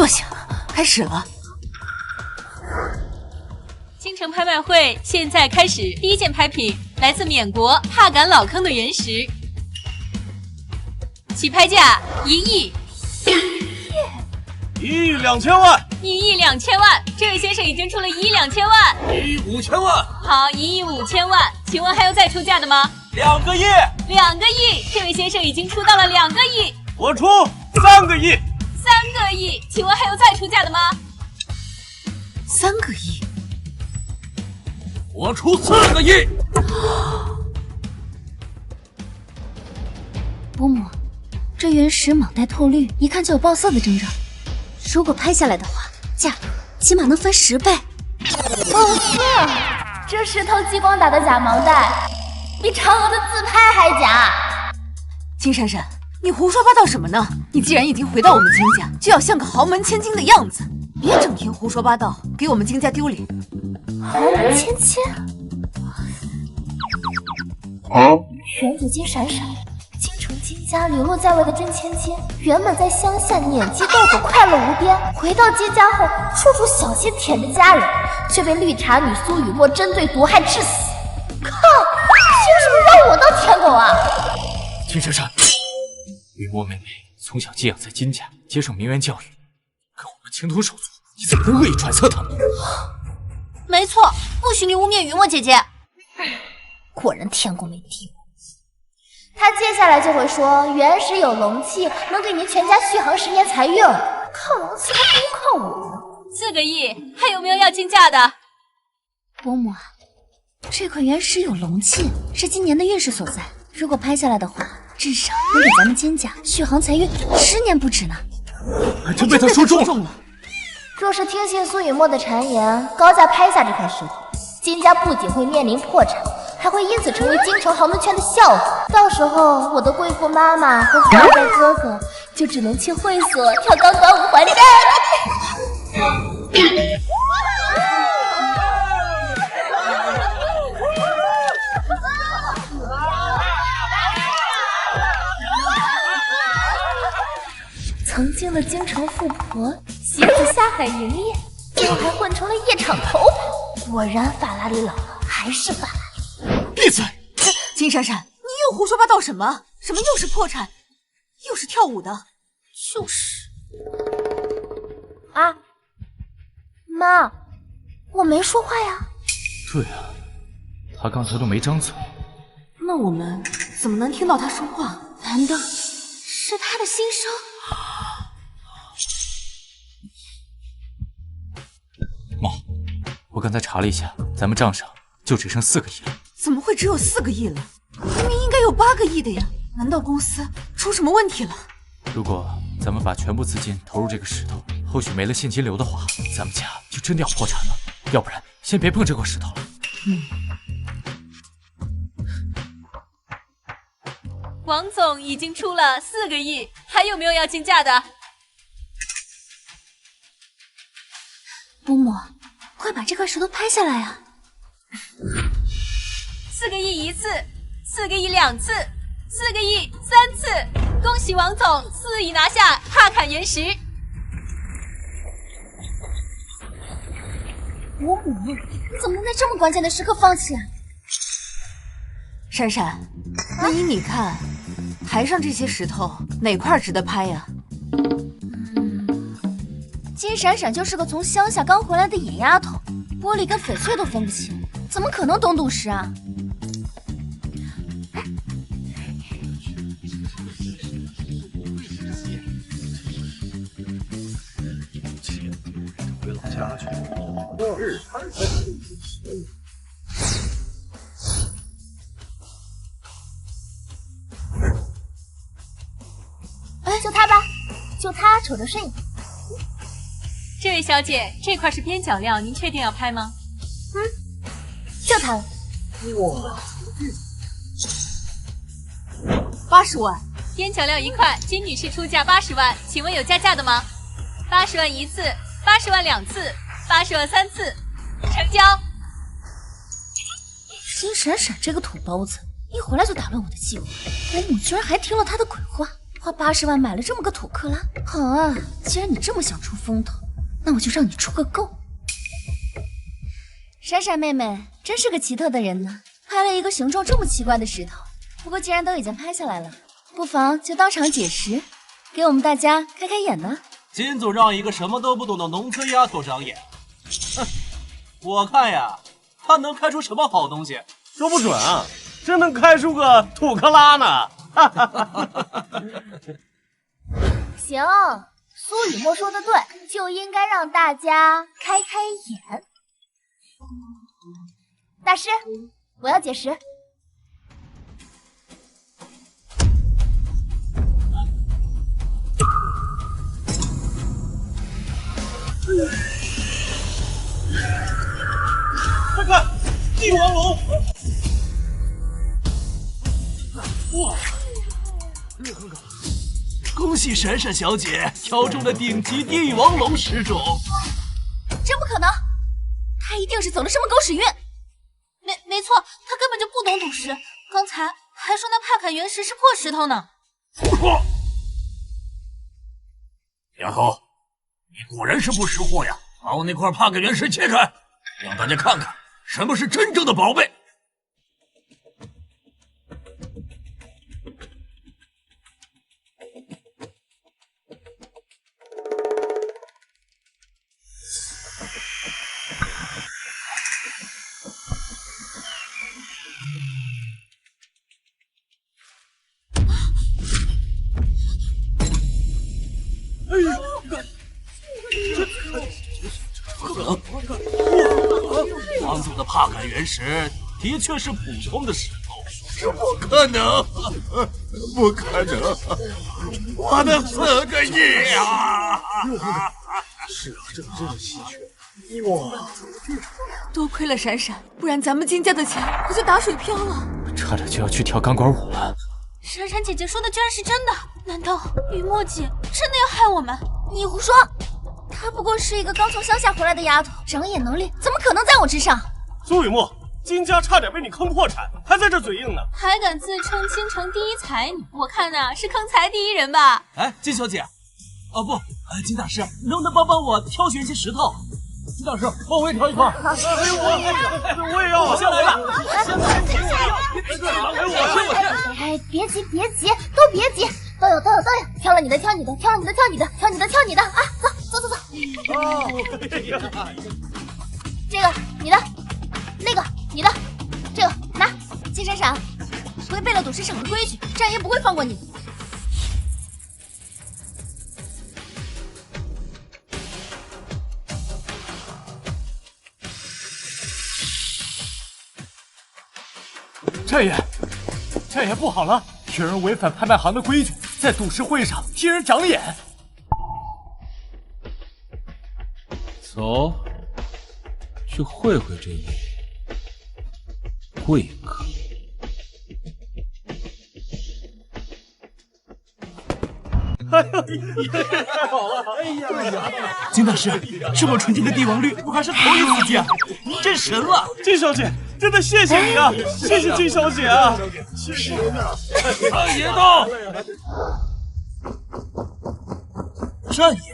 坐下，开始了。京城拍卖会现在开始，第一件拍品来自缅国帕敢老坑的原石，起拍价1亿。1亿2千万！1亿2千万！这位先生已经出了1亿2千万。1亿5千万！好，1亿5千万，请问还有再出价的吗？2个亿！2个亿！这位先生已经出到了2个亿。我出3个亿！ 3个亿，请问还有再出价的吗？3个亿。我出4个亿。伯母，这原石蟒带透绿，一看就有爆色的征兆。如果拍下来的话，价格起码能翻10倍。爆色！这石头激光打的假盲袋，比嫦娥的自拍还假。金闪闪，你胡说八道什么呢？你既然已经回到我们金家，就要像个豪门千金的样子，别整天胡说八道，给我们金家丢脸。豪门千金？原子金闪闪，京城金家流落在外的真千金，原本在乡下撵鸡斗狗，快乐无边，回到金家后，处处小心舔着家人，却被绿茶女苏雨墨针对毒害致死。靠！凭什么让我当舔狗啊？金闪闪，雨墨妹妹从小寄养在金家，接受名媛教育，跟我们情同手足，你怎么能恶意揣测她呢？没错，不许你污蔑雨墨姐姐。果然天公没地我。他接下来就会说，原石有龙气，能给您全家续航10年财运。靠龙气还不如靠我呢。4个亿，还有没有要竞价的？伯母啊，这块原石有龙气，是今年的运势所在。如果拍下来的话，至少能给咱们金家续航财运10年不止呢。还真被他说中了。若是听信苏雨墨的谗言，高价拍下这块石头，金家不仅会面临破产，还会因此成为京城豪门圈的笑话。到时候，我的贵妇妈妈和富二代哥哥就只能去会所跳钢管舞还债了。曾经的京城富婆，媳妇下海营业，最后还混成了夜场头牌。果然，法拉利老了还是法拉利。闭嘴！金闪闪，你又胡说八道什么？什么又是破产，又是跳舞的？就是啊，妈，我没说话呀。对啊，他刚才都没张嘴。那我们怎么能听到他说话？难道是他的心声？妈，我刚才查了一下，咱们账上就只剩4个亿了。怎么会只有4个亿了？明明应该有8个亿的呀！难道公司出什么问题了？如果咱们把全部资金投入这个石头，后续没了现金流的话，咱们家就真的要破产了。要不然，先别碰这块石头了。王总已经出了4个亿，还有没有要竞价的？伯母，快把这块石头拍下来啊！4个亿1次，4个亿2次，4个亿3次，恭喜王总4亿拿下帕坎原石。伯母，你怎么能在这么关键的时刻放弃啊？闪闪，那依你看，台上这些石头哪块值得拍呀？金闪闪就是个从乡下刚回来的野丫头，玻璃跟翡翠都分不清，怎么可能懂赌石啊？回老家去。就他吧，就他瞅着顺眼。这位小姐，这块是边角料，您确定要拍吗？就他了。哇，80万。边角料1块，金女士出价80万，请问有加价的吗？80万1次，80万2次，80万3次，成交。金闪闪这个土包子，一回来就打乱我的计划，伯母居然还听了他的鬼话，花80万买了这么个土克拉。好啊，既然你这么想出风头，那我就让你出个够。闪闪妹妹真是个奇特的人呢，拍了一个形状这么奇怪的石头。不过既然都已经拍下来了，不妨就当场解石，给我们大家开开眼呢。金总让一个什么都不懂的农村丫头长眼，哼，我看呀，她能开出什么好东西？说不准啊，真能开出个土克拉呢！行，苏雨墨说的对，就应该让大家开开眼。大师，我要解石。快看，帝王龙！哇！恭喜闪闪小姐挑中了顶级帝王龙石种。真不可能，他一定是走了什么狗屎运。没错，他根本就不懂赌石，刚才还说那帕坎原石是破石头呢。丫头，你果然是不识货呀！把我那块帕坎原石切开，让大家看看什么是真正的宝贝。王总的帕坎原石的确是普通的石头，这不可能，不可能！我的4个亿啊！是啊，这真是稀缺。哇，多亏了闪闪，不然咱们金家的钱可就打水漂了。差点就要去跳钢管舞了。闪闪姐姐说的居然是真的，难道雨墨姐真的要害我们？你胡说！她不过是一个刚从乡下回来的丫头，长眼能力怎么可能在我之上？苏雨墨，金家差点被你坑破产，还在这嘴硬呢，还敢自称京城第一才女，我看呐是坑财第一人吧？哎，金小姐，哦不，金大师，能不能帮我挑选一些石头？金大师，帮我也挑一块。我也要，我先来吧。哎，别急，都别急，都有，挑了你的，挑你的啊！走。这个你的，那个你的，这个拿。金闪闪，违背了赌石场的规矩，战爷不会放过你。战爷不好了，有人违反拍卖行的规矩，在赌石会上替人长眼。走，去会会这位贵客。太好了！哎呀，金大师，这么纯净的帝王绿，我还是头一次见，你真神了！金小姐，真的谢谢你啊！谢谢金小姐啊！是啊，战爷到！战爷，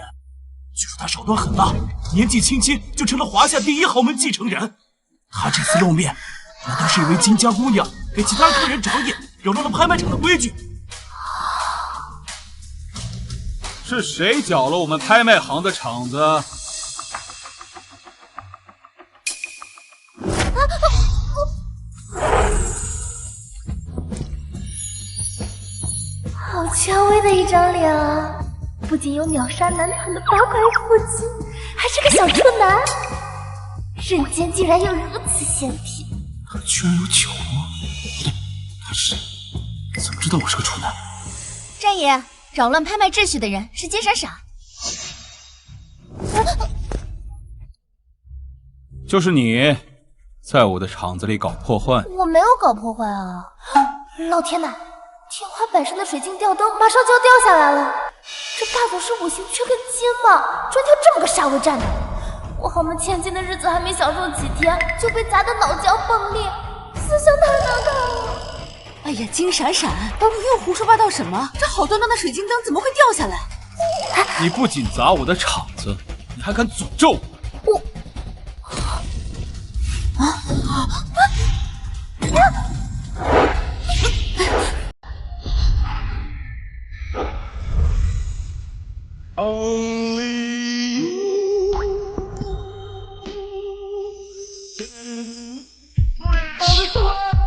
据说他手段很大，年纪轻轻就成了华夏第一豪门继承人。他这次露面，难道是因为金家姑娘给其他客人长眼，扰乱了拍卖场的规矩？是谁搅了我们拍卖行的场子？好权威的一张脸啊！不仅有秒杀男团的8块腹肌，还是个小处男，人间竟然有如此仙体。他居然有酒窝，不对，他是怎么知道我是个处男？战爷，扰乱拍卖秩序的人是金闪闪。就是你，在我的场子里搞破坏。我没有搞破坏啊！老天呐，天花板上的水晶吊灯马上就要掉下来了。这大总是五行缺根筋嘛，专挑这么个煞位站的。我豪门千金的日子还没享受几天，就被砸得脑浆迸裂，思想太难看了。哎呀，金闪闪，你又胡说八道什么？这好端端的水晶灯怎么会掉下来？你不仅砸我的场子，你还敢诅咒我！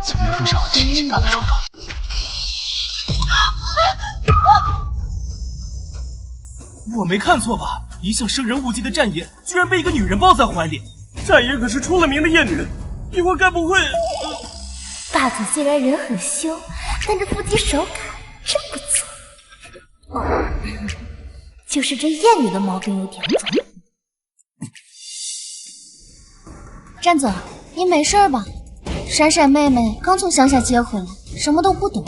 怎么会让我亲近他的手掌？我没看错吧？一向生人勿近的战爷，居然被一个女人抱在怀里。战爷可是出了名的艳女，一会儿该不会……霸总虽然人很凶，但这腹肌手感真不错。哦，就是这艳女的毛病有点重。战总，你没事吧？闪闪妹妹刚从乡下接回来，什么都不懂，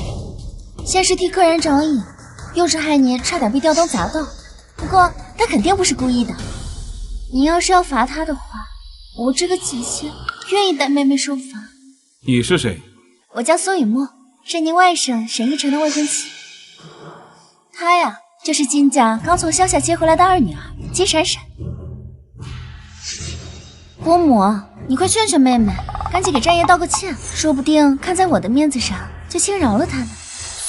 先是替客人找瘾，又是害你差点被吊灯砸到。不过她肯定不是故意的。你要是要罚她的话，我这个姐姐愿意带妹妹受罚。你是谁？我叫苏雨墨，是您外甥沈一晨的未婚妻。她呀，就是金家刚从乡下接回来的二女儿金闪闪。伯母，你快劝劝妹妹，赶紧给战爷道个歉，说不定看在我的面子上就轻饶了他呢。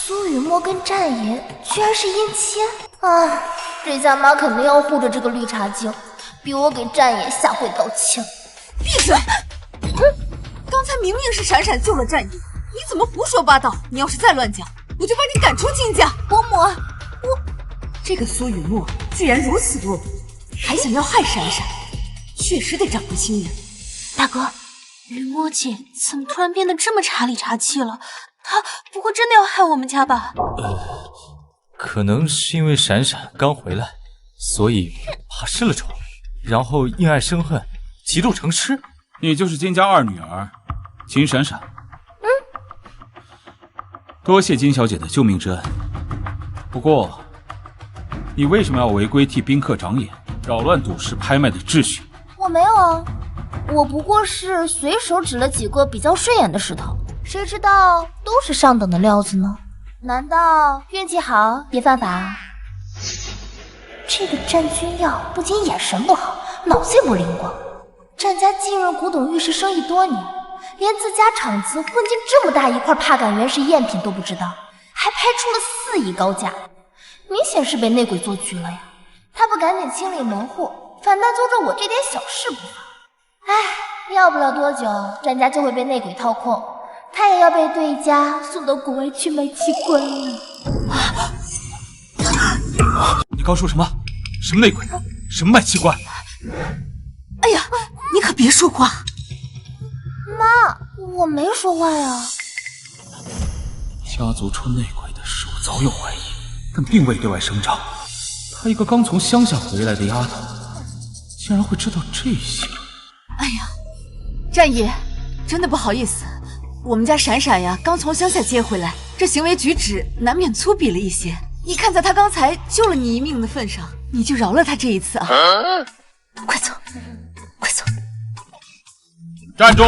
苏雨墨跟战爷居然是姻亲啊！这下妈肯定要护着这个绿茶精，逼我给战爷下跪道歉。闭嘴！刚才明明是闪闪救了战爷，你怎么胡说八道？你要是再乱讲，我就把你赶出金家。伯母，这个苏雨墨居然如此落魄，还想要害闪闪，确实得长个心眼。大哥，雨墨姐怎么突然变得这么茶里茶气了？她不会真的要害我们家吧？可能是因为闪闪刚回来，所以怕失了宠，然后因爱生恨，嫉妒成痴。你就是金家二女儿金闪闪。多谢金小姐的救命之恩。不过，你为什么要违规替宾客长眼，扰乱赌市拍卖的秩序？我没有啊，我不过是随手指了几个比较顺眼的石头，谁知道都是上等的料子呢？难道运气好也犯法？这个战君耀不仅眼神不好，脑子也不灵光。战家浸润古董玉石生意多年，连自家厂子混进这么大一块帕秆原石赝品都不知道，还拍出了4亿高价，明显是被内鬼做局了呀！他不赶紧清理门户，反倒揪着我这点小事不放。唉，要不了多久，战家就会被内鬼掏空，他也要被对家送到国外去卖器官了。你刚说什么？什么内鬼？什么卖器官？哎呀，你可别说话！妈，我没说话呀。家族出内鬼的事我早有怀疑，但并未对外声张。她一个刚从乡下回来的丫头，竟然会知道这些。哎呀，战爷，真的不好意思，我们家闪闪呀刚从乡下接回来，这行为举止难免粗鄙了一些。你看在他刚才救了你一命的份上，你就饶了他这一次啊！快走，快走！站住！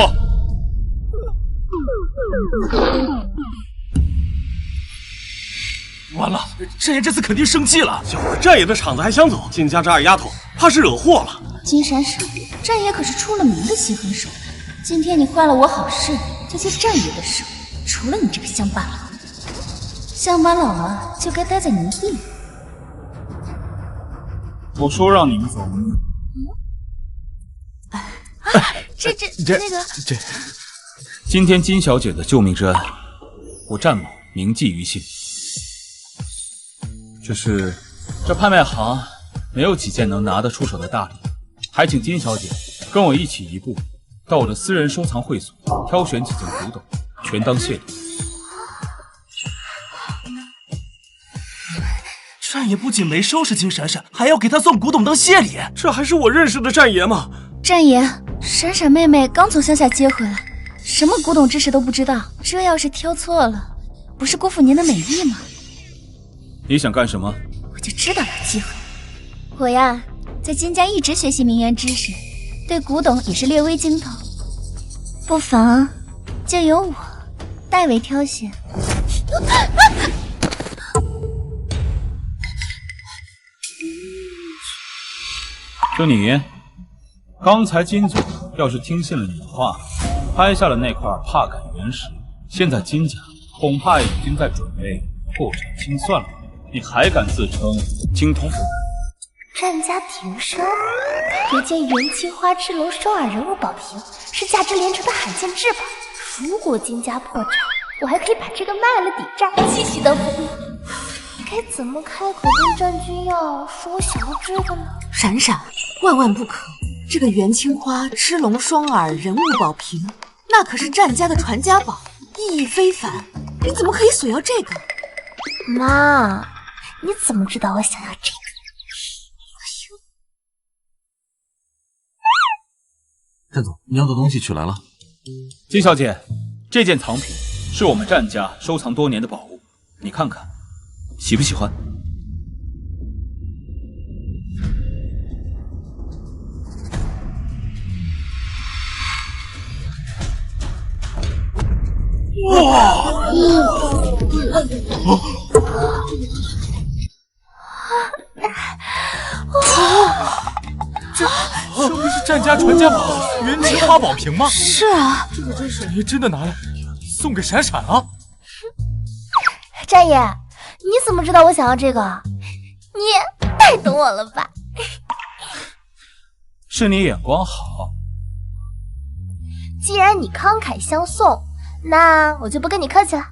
完了，战爷这次肯定生气了。小儿战爷的场子还想走，金家这二丫头怕是惹祸了。金闪闪，战爷可是出了名的心狠手辣。今天你坏了我好事，就接战爷的手。除了你这个乡巴佬，乡巴佬啊，就该待在泥地里。我说让你们走。那个，今天金小姐的救命之恩，我战某铭记于心。只是这拍卖行没有几件能拿得出手的大礼，还请金小姐跟我一起移步到我的私人收藏会所，挑选几件古董，全当谢礼。战爷不仅没收拾金闪闪，还要给他送古董当谢礼，这还是我认识的战爷吗？战爷，闪闪妹妹刚从乡下接回来，什么古董知识都不知道，这要是挑错了，不是辜负您的美意吗？你想干什么？我就知道有机会。我呀，在金家一直学习名媛知识，对古董也是略微精通，不妨就由我代为挑选就你，刚才金总要是听信了你的话，拍下了那块帕感原石，现在金家恐怕已经在准备破产清算了。你还敢自称精通？战家庭生，有件元青花之龙双耳人物宝瓶，是价值连城的罕见至宝。如果金家破产，我还可以把这个卖了抵债，继续当伏笔。该怎么开口跟战君要说我想要这个呢？闪闪，万万不可！这个元青花螭龙双耳人物宝瓶，那可是战家的传家宝，意义非凡。你怎么可以索要这个？妈，你怎么知道我想要这个？战总，你要的东西取来了。金小姐，这件藏品是我们战家收藏多年的宝物，你看看，喜不喜欢？哇！这不是战家传家宝元青花宝瓶吗？是啊，战爷真的拿来送给闪闪了。战爷，你怎么知道我想要这个？你也太懂我了吧？是你眼光好。既然你慷慨相送，那我就不跟你客气了。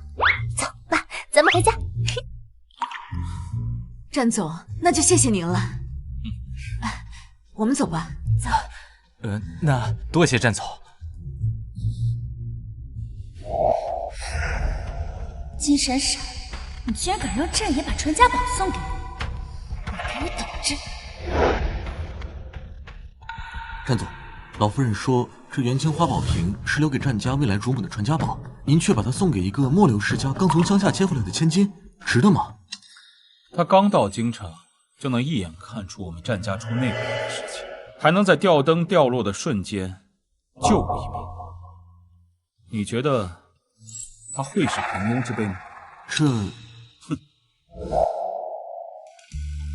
走吧，咱们回家。战总，那就谢谢您了。我们走吧。走。那多谢战总。金闪闪，你居然敢让战爷把传家宝送给我，你给我等着！战总，老夫人说这元青花宝瓶是留给战家未来主母的传家宝，您却把它送给一个末流世家刚从乡下接回来的千金，值得吗？他刚到京城，就能一眼看出我们战家出内鬼的事情，还能在吊灯掉落的瞬间救我一命。你觉得他会是平庸之辈吗？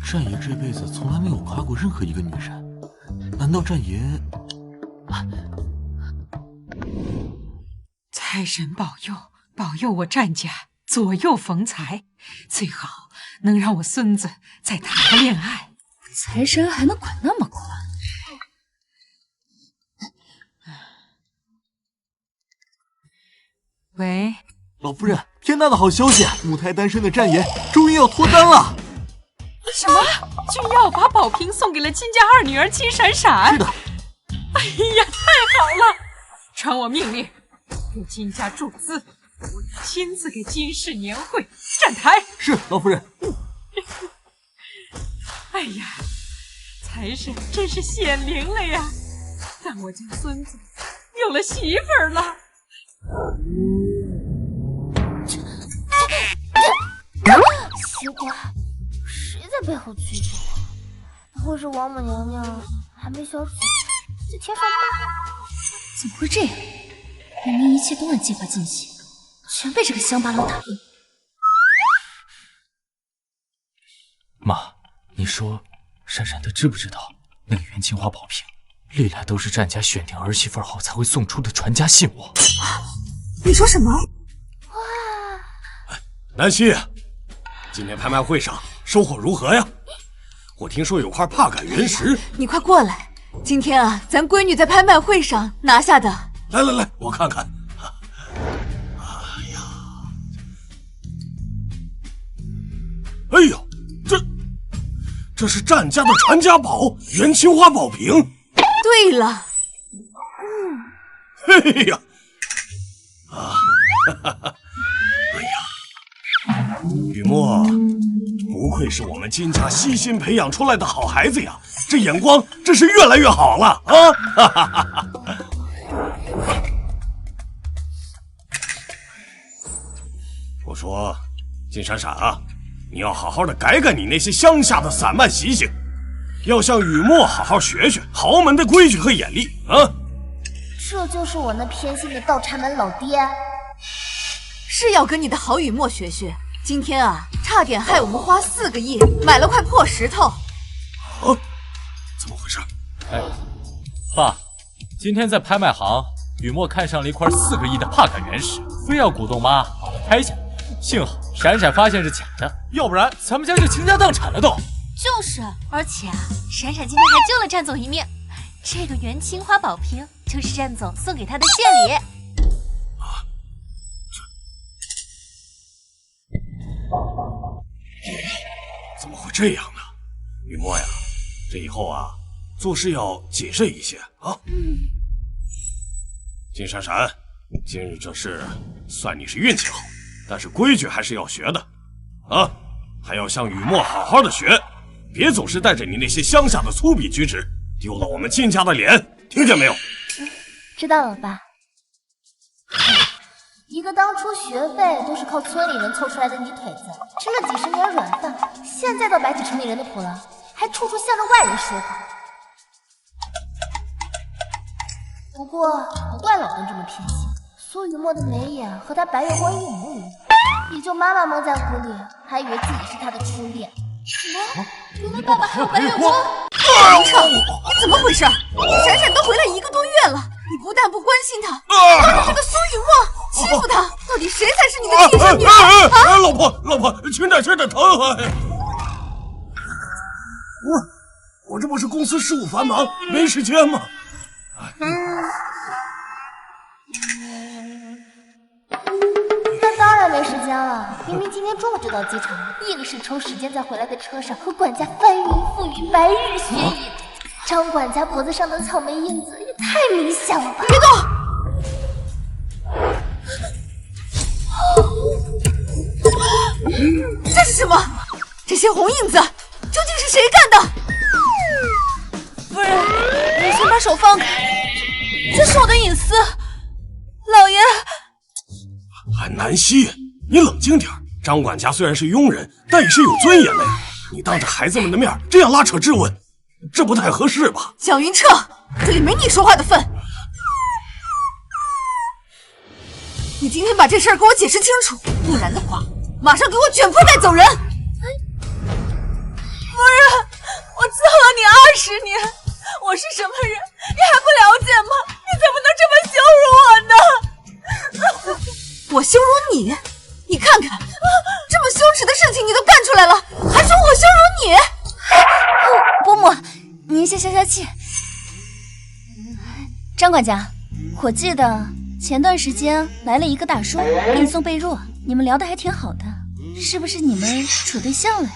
战爷这辈子从来没有夸过任何一个女人，难道战爷？财神保佑，保佑我战家左右逢财，最好能让我孙子再谈个恋爱。财神还能管那么宽？喂，老夫人，天大的好消息！母胎单身的战爷终于要脱单了。什么？君耀把宝瓶送给了金家二女儿金闪闪？是的。哎呀，太好了！传我命令，给金家注资，我要亲自给金氏年会站台。是，老夫人。哎呀，财神真是显灵了呀！但我家孙子有了媳妇儿了。奇怪，谁在背后狙击我？不会是王母娘娘还没消息，在天上吗？怎么会这样？明明一切都按计划进行，全被这个乡巴佬打乱。妈，你说闪闪她知不知道那个元青花宝瓶历来都是战家选定儿媳妇后才会送出的传家信物？你说什么？南希，今天拍卖会上收获如何呀？我听说有块帕感原石，你快过来！今天啊，咱闺女在拍卖会上拿下的。来，我看看。哎呦，这是战家的传家宝元青花宝瓶。对了，嘿呀，雨墨，不愧是我们金家悉心培养出来的好孩子呀，这眼光真是越来越好了啊！我说，金闪闪啊，你要好好的改改你那些乡下的散漫习性，要向雨墨好好学学豪门的规矩和眼力啊！这就是我那偏心的倒插门老爹。是要跟你的好雨墨学学。今天啊，差点害我们花4个亿买了块破石头。啊，怎么回事？哎，爸，今天在拍卖行，雨墨看上了一块4个亿的帕感原石，非要鼓动妈把它拍下。幸好闪闪发现是假的，要不然咱们家就倾家荡产了都。就是，而且啊，闪闪今天还救了战总一命。这个元青花宝瓶就是战总送给他的献礼。怎么会这样呢？雨墨呀，这以后啊，做事要谨慎一些啊。金闪闪，今日这事算你是运气好，但是规矩还是要学的啊，还要向雨墨好好的学，别总是带着你那些乡下的粗鄙举止，丢了我们金家的脸，听见没有？知道了，爸。一个当初学费都是靠村里人凑出来的泥腿子，吃了几10年软饭，现在倒摆起城里人的谱了，还处处向着外人说话。不过不怪老邓这么偏心，苏雨墨的眉眼和他白月光一模一样，也就妈妈蒙在鼓里，还以为自己是他的初恋。什么？原来爸爸还有白月光？林彻，你怎么回事？闪闪都回来1个多月了，你不但不关心他，还让这个苏雨墨欺负他，到底谁才是你的亲生女儿？啊！老婆，轻点疼！我这不是公司事务繁忙，没时间吗？那当然没时间了，明明今天中午就到机场，硬是抽时间在回来的车上和管家翻云覆雨、白日雪饮。张管家脖子上的草莓印子也太明显了吧！别动！这是什么？这些红印子究竟是谁干的？夫人，你先把手放开，这是我的隐私。老爷，安南希，你冷静点。张管家虽然是佣人，但也是有尊严的呀。你当着孩子们的面这样拉扯质问，这不太合适吧？蒋云彻，这里没你说话的份。你今天把这事儿给我解释清楚，不然的话，马上给我卷铺盖走人！夫人，我伺候了你20年，我是什么人，你还不了解吗？你怎么能这么羞辱我呢？我羞辱你？你看看，这么羞耻的事情你都干出来了，还说我羞辱你？伯母，您先消消气。张管家，我记得前段时间来了一个大叔给你送被褥，你们聊得还挺好的，是不是你们处对象了呀？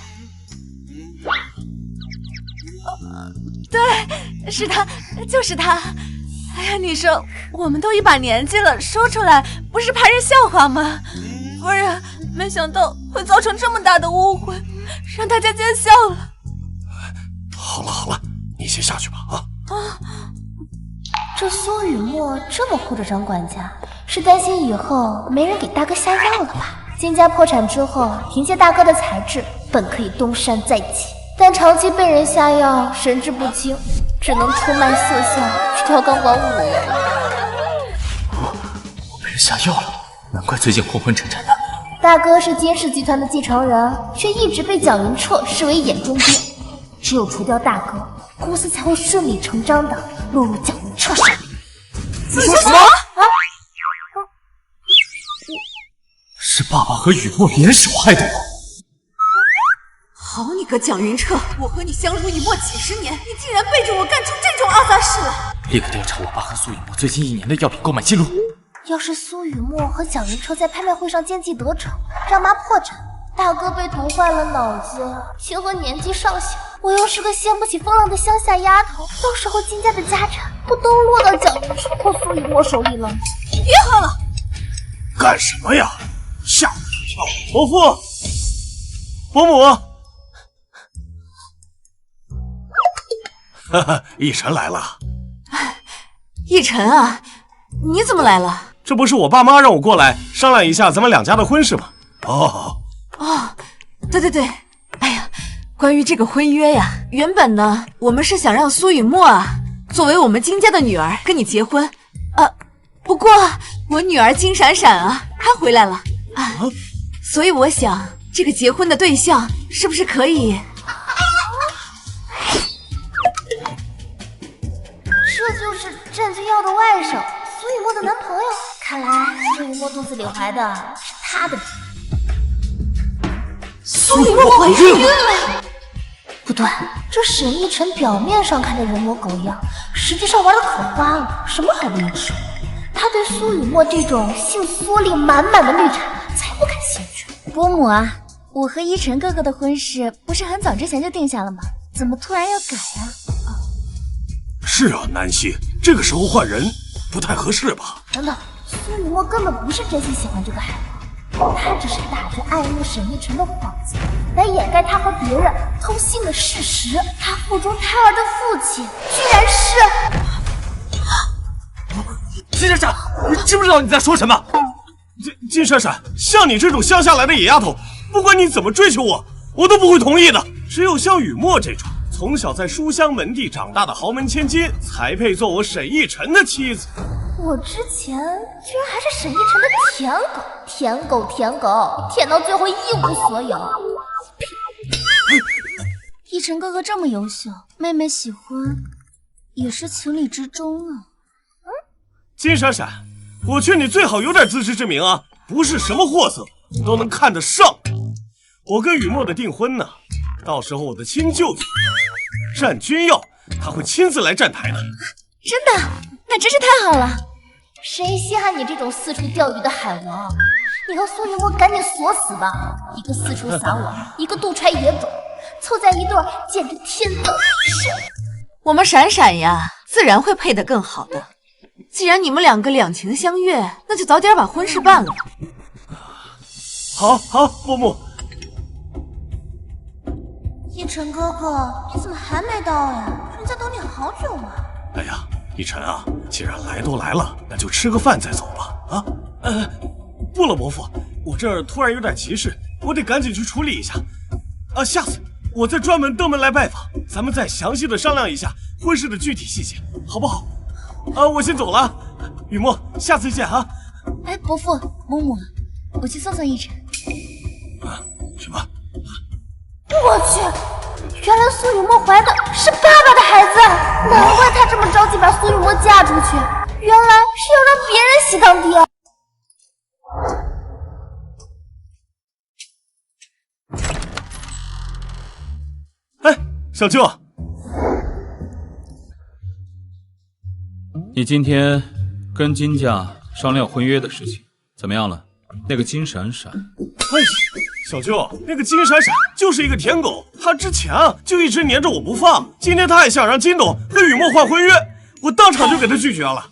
对，是他，就是他。哎呀，你说我们都一把年纪了，说出来不是怕人笑话吗？夫人，没想到会造成这么大的误会，让大家见笑了。好了，你先下去吧啊！这苏雨墨这么护着张管家，是担心以后没人给大哥下药了吧？金家破产之后，凭借大哥的才智，本可以东山再起，但长期被人下药，神志不清，只能出卖色相，去跳钢管舞了。我被人下药了，难怪最近昏昏沉沉的。大哥是金氏集团的继承人，却一直被蒋云彻视为眼中钉。只有除掉大哥，公司才会顺理成章的落入蒋云彻手里。你说什么？是爸爸和雨墨联手害的我。好你个蒋云彻，我和你相濡以沫几10年，你竟然背着我干出这种阿杂事来！立刻调查我爸和苏雨墨最近1年的药品购买记录。要是苏雨墨和蒋云彻在拍卖会上奸计得逞，让妈破产，大哥被毒坏了脑子，情和年纪尚小，我又是个掀不起风浪的乡下丫头，到时候金家的家产不都落到蒋云彻和苏雨墨手里了？别喝了！干什么呀？吓我一跳！伯父，伯母，哈哈，奕晨来了。奕晨啊，你怎么来了？这不是我爸妈让我过来商量一下咱们2家的婚事吗？哦，对，哎呀，关于这个婚约呀，原本呢，我们是想让苏雨墨啊，作为我们金家的女儿跟你结婚，不过我女儿金闪闪啊，她回来了，所以我想，这个结婚的对象是不是可以？这就是战军要的外甥苏雨墨的男朋友。看来苏雨墨肚子里怀的是他的。苏雨墨怀孕了？不对，这沈逸晨表面上看着人模狗样，实际上玩的可花了，什么好不吃。他对苏雨墨这种性缩力满满的绿茶才不感兴趣。伯母啊，我和依晨哥哥的婚事不是很早之前就定下了吗？怎么突然要改啊？是啊，南希，这个时候换人不太合适吧？等等，苏雨墨根本不是真心喜欢这个海王，他只是打着爱慕沈逸晨的幌子，来掩盖他和别人偷腥的事实。他腹中胎儿的父亲居然是……金闪闪，你知不知道你在说什么？金闪闪，像你这种乡下来的野丫头，不管你怎么追求我都不会同意的。只有像雨墨这种从小在书香门第长大的豪门千金，才配做我沈逸晨的妻子。我之前居然还是沈逸晨的舔狗，舔到最后一无所有。逸晨哥哥这么优秀，妹妹喜欢也是情理之中啊。金闪闪，我劝你最好有点自知之明啊，不是什么货色你都能看得上。我跟雨墨的订婚呢，到时候我的亲舅舅战君耀他会亲自来站台的。真的？那真是太好了。谁稀罕你这种四处钓鱼的海王？你和苏雨墨赶紧锁死吧，一个四处撒网，一个肚揣野种，凑在一对简直天造地设。我们闪闪呀，自然会配得更好的。既然你们两个两情相悦，那就早点把婚事办了。好，伯母。逸晨哥哥，你怎么还没到呀？人家等你好久了。哎呀，逸晨啊，既然来都来了，那就吃个饭再走吧。不了，伯父，我这儿突然有点急事，我得赶紧去处理一下。下次我再专门登门来拜访，咱们再详细的商量一下婚事的具体细节，好不好？我先走了，雨墨，下次见啊！哎，伯父、伯母，我去送送逸晨。去吧。我去，原来苏雨墨怀的是爸爸的孩子，难怪他这么着急把苏雨墨嫁出去，原来是要让别人喜当爹。哎，小舅，你今天跟金家商量婚约的事情怎么样了？那个金闪闪，哎，小舅，那个金闪闪就是一个舔狗，他之前就一直黏着我不放，今天他还想让金董和雨墨换婚约，我当场就给他拒绝了。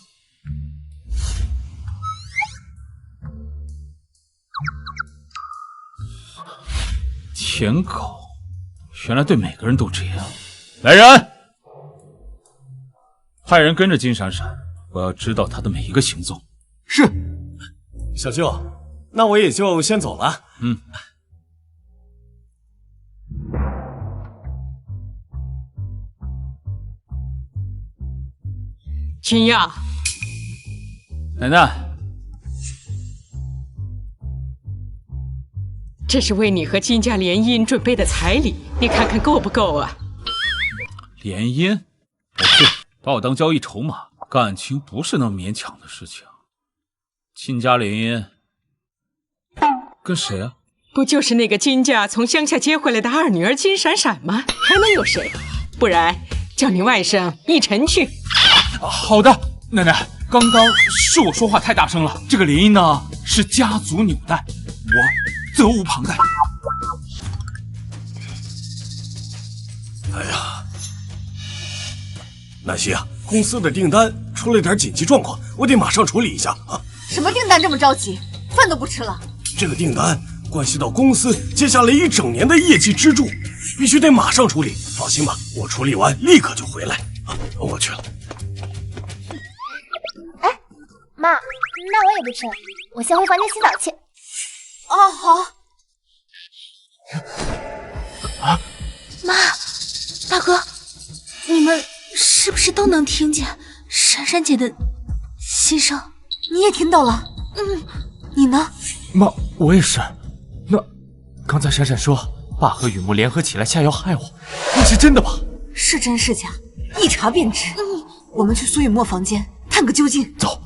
舔狗，原来对每个人都这样。来人，派人跟着金闪闪，我要知道他的每一个行踪。是，小舅，那我也就先走了。君耀，奶奶，这是为你和金家联姻准备的彩礼，你看看够不够啊？联姻？我去，把我当交易筹码，感情不是那么勉强的事情。金家联姻跟谁啊？不就是那个金家从乡下接回来的二女儿金闪闪吗？还能有谁？不然叫你外甥逸晨去。好的，奶奶，刚刚是我说话太大声了。这个联姻呢是家族纽带，我责无旁贷。哎呀，南希啊，公司的订单出了点紧急状况，我得马上处理一下啊。什么订单这么着急？饭都不吃了？这个订单关系到公司接下来一整年的业绩支柱，必须得马上处理。放心吧，我处理完立刻就回来啊。我去了。妈，那我也不吃了，我先回房间洗澡去。好。妈，大哥，你们是不是都能听见闪闪姐的心声？你也听到了？你呢？妈，我也是。那刚才闪闪说爸和雨墨联合起来下药害我，那是真的吧？是真是假，一查便知。我们去苏雨墨房间探个究竟。走。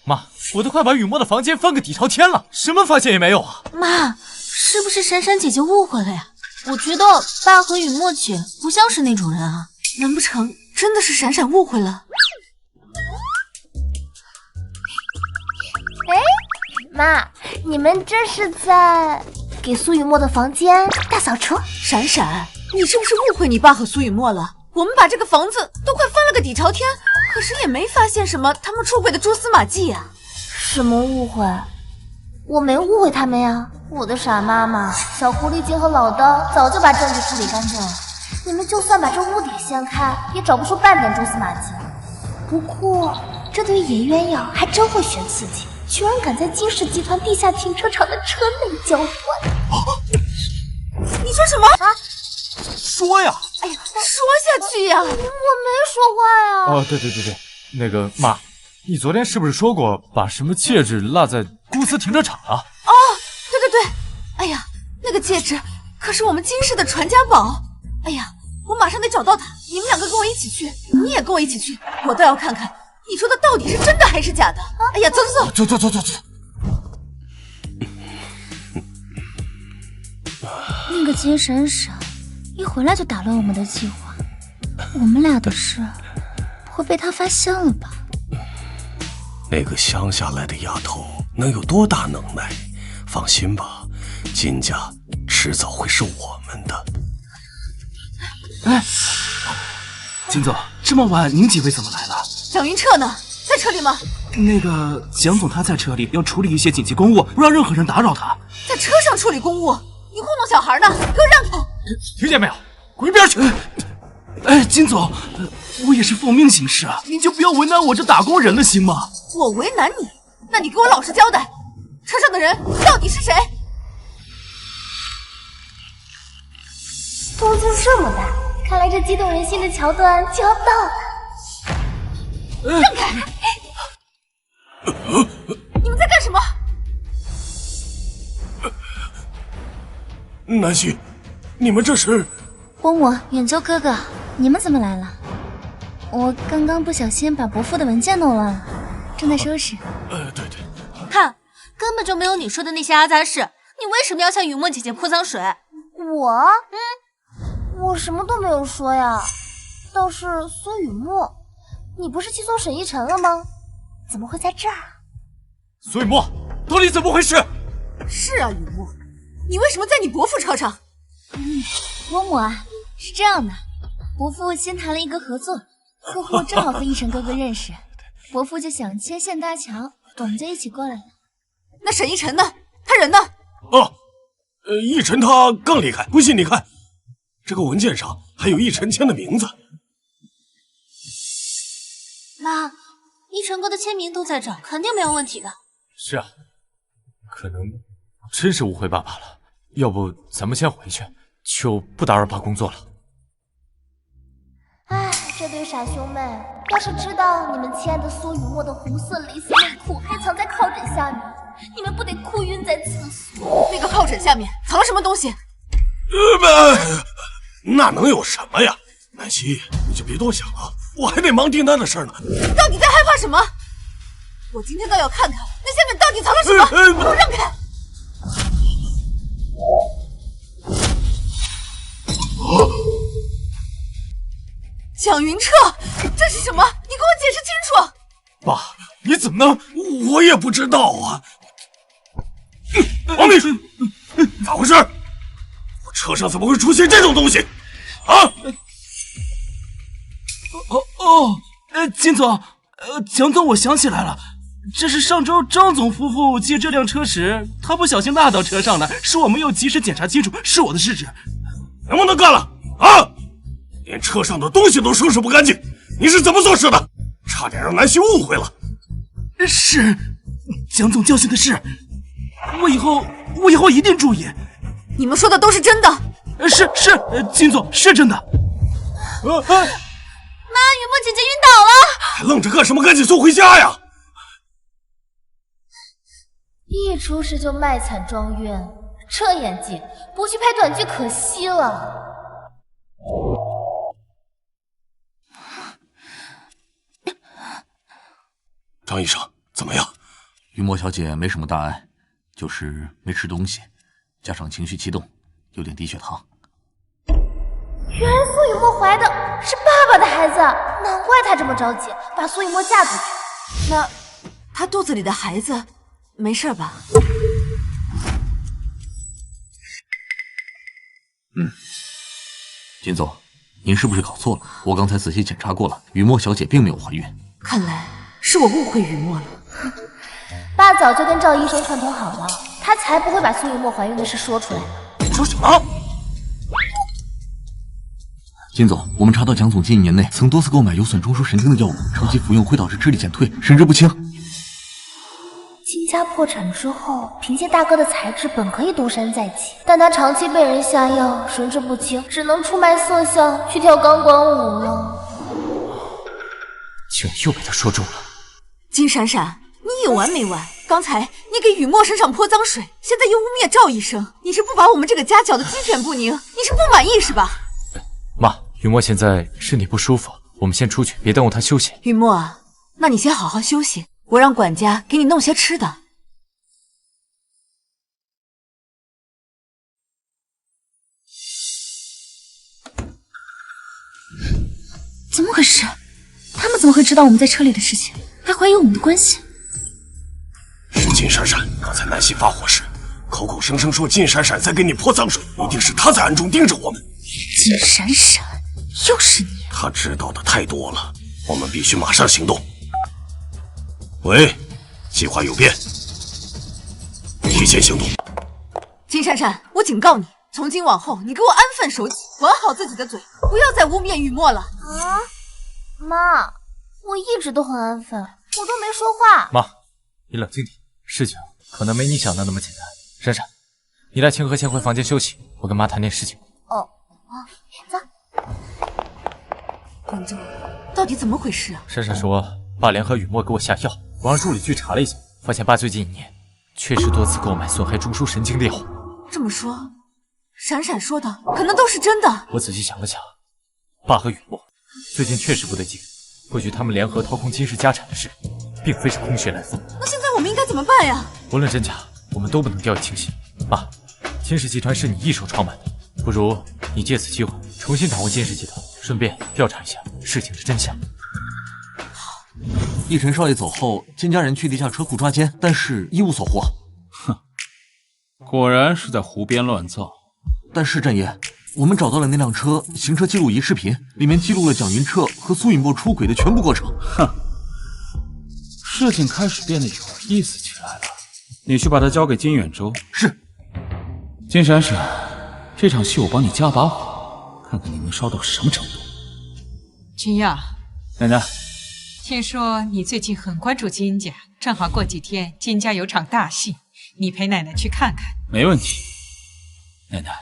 妈，我都快把雨墨的房间翻个底朝天了，什么发现也没有啊！妈，是不是闪闪姐姐误会了呀？我觉得爸和雨墨姐不像是那种人啊，难不成真的是闪闪误会了？哎，妈，你们这是在给苏雨墨的房间大扫除？闪闪，你是不是误会你爸和苏雨墨了？我们把这个房子都快翻了个底朝天，可是也没发现什么他们出轨的蛛丝马迹呀。什么误会？我没误会他们呀，我的傻妈妈，小狐狸精和老刀早就把证据处理干净了，你们就算把这屋底掀开，也找不出半点蛛丝马迹。不过这对野鸳鸯还真会选刺激，居然敢在金氏集团地下停车场的车内交换。你说什么啊？说呀！哎呀，说下去呀！我没说话呀。哦，对，那个妈，你昨天是不是说过把什么戒指落在公司停车场了？哦，对，哎呀，那个戒指可是我们金氏的传家宝。哎呀，我马上得找到它，你们两个跟我一起去，你也跟我一起去，我倒要看看你说的到底是真的还是假的。哎呀，走。那个金闪闪一回来就打乱我们的计划，我们俩的事不会被他发现了吧？那个乡下来的丫头能有多大能耐？放心吧，金家迟早会是我们的。哎，金总，这么晚您几位怎么来了？蒋云彻呢？在车里吗？那个蒋总他在车里要处理一些紧急公务，不让任何人打扰他。在车上处理公务？你糊弄小孩呢？给我让开！听见没有？滚一边去！哎，金总，我也是奉命行事啊，您就不要为难我这打工人了，行吗？我为难你？那你给我老实交代，车上的人到底是谁？动静这么大，看来这激动人心的桥段就要到了。让开！你们在干什么？南希，你们这是？伯母、远州哥哥，你们怎么来了？我刚刚不小心把伯父的文件弄乱了，正在收拾。对，看，根本就没有你说的那些阿杂事，你为什么要向雨墨姐姐泼脏水？我什么都没有说呀。倒是苏雨墨，你不是去送沈一晨了吗？怎么会在这儿？苏雨墨，到底怎么回事？是啊，雨墨，你为什么在你伯父车上？伯母啊，是这样的，伯父新谈了一个合作，客户正好和一晨哥哥认识，伯父就想牵线搭桥，我们就一起过来了。那沈一晨呢？他人呢？一晨他刚离开，不信你看，这个文件上还有一晨签的名字。妈，一晨哥的签名都在这儿，肯定没有问题的。是啊，可能真是误会爸爸了，要不咱们先回去，就不打扰爸工作了。唉，这对傻兄妹，要是知道你们亲爱的苏雨墨的红色蕾丝内裤还藏在靠枕下面，你们不得哭晕在厕所？那个靠枕下面藏了什么东西？那能有什么呀？南希，你就别多想了，我还得忙订单的事呢。你到底在害怕什么？我今天倒要看看那下面到底藏了什么！给我让开！蒋云彻，这是什么？你给我解释清楚！爸，你怎么能？我也不知道啊。王秘书，咋回事？我车上怎么会出现这种东西？啊！金总，蒋总，我想起来了，这是上周张总夫妇借这辆车时，他不小心落到车上的，是我没有及时检查清楚，是我的失职。能不能干了啊？连车上的东西都收拾不干净，你是怎么做事的？差点让南希误会了。是，蒋总教训的是，我以后一定注意。你们说的都是真的？是，金总是真的。妈，雨墨姐姐晕倒了！还愣着干什么？赶紧送回家呀！一出事就卖惨装晕，这演技不去拍短剧可惜了。张医生，怎么样？雨墨小姐没什么大碍，就是没吃东西，加上情绪激动，有点低血糖。原来苏雨墨怀的是爸爸的孩子，难怪他这么着急把苏雨墨嫁出去。那他肚子里的孩子没事吧？金总，您是不是搞错了？我刚才仔细检查过了，雨墨小姐并没有怀孕。看来是我误会雨墨了。爸早就跟赵医生串通好了，他才不会把苏雨墨怀孕的事说出来。你说什么？金总，我们查到蒋总近1年内曾多次购买有损中枢神经的药物，长期服用会导致智力减退，神志不清。金家破产之后，凭借大哥的才智本可以东山再起，但他长期被人下药，神志不清，只能出卖色相去跳钢管舞了。竟然又被他说中了。金闪闪，你有完没完？刚才你给雨墨身上泼脏水，现在又污蔑赵医生，你是不把我们这个家搅得鸡犬不宁？你是不满意是吧？妈，雨墨现在身体不舒服，我们先出去，别耽误他休息。雨墨啊，那你先好好休息，我让管家给你弄些吃的。怎么回事？他们怎么会知道我们在车里的事情，还怀疑我们的关系？是金闪闪，刚才南希发火时，口口声声说金闪闪在给你泼脏水，一定是他在暗中盯着我们。金闪闪，又是你！他知道的太多了，我们必须马上行动。喂，计划有变，提前行动。金闪闪，我警告你，从今往后你给我安分守己，管好自己的嘴，不要再污蔑雨墨了。啊，妈，我一直都很安分，我都没说话。妈，你冷静点，事情可能没你想的那么简单。闪闪，你带清河先回房间休息，我跟妈谈点事情。哦，走。管仲，到底怎么回事啊？闪闪说，爸联合雨墨给我下药，我让助理去查了一下，发现爸最近1年确实多次购买损害中枢神经的药物。这么说，闪闪说的可能都是真的。我仔细想了想，爸和雨墨最近确实不对劲，或许他们联合掏空金氏家产的事，并非是空穴来风。那现在我们应该怎么办呀？无论真假，我们都不能掉以轻心。妈，金氏集团是你一手创办的，不如你借此机会重新掌握金氏集团，顺便调查一下事情的真相。奕晨少爷走后，金家人去地下车库抓奸，但是一无所获。哼，果然是在胡编乱造。但是战爷，我们找到了那辆车行车记录仪视频，里面记录了蒋云彻和苏允墨出轨的全部过程。哼，事情开始变得有意思起来了。你去把它交给金远洲。是。金闪闪，这场戏我帮你加把火，看看你能烧到什么程度。君亚，奶奶，听说你最近很关注金家，正好过几天金家有场大戏，你陪奶奶去看看。没问题，奶奶。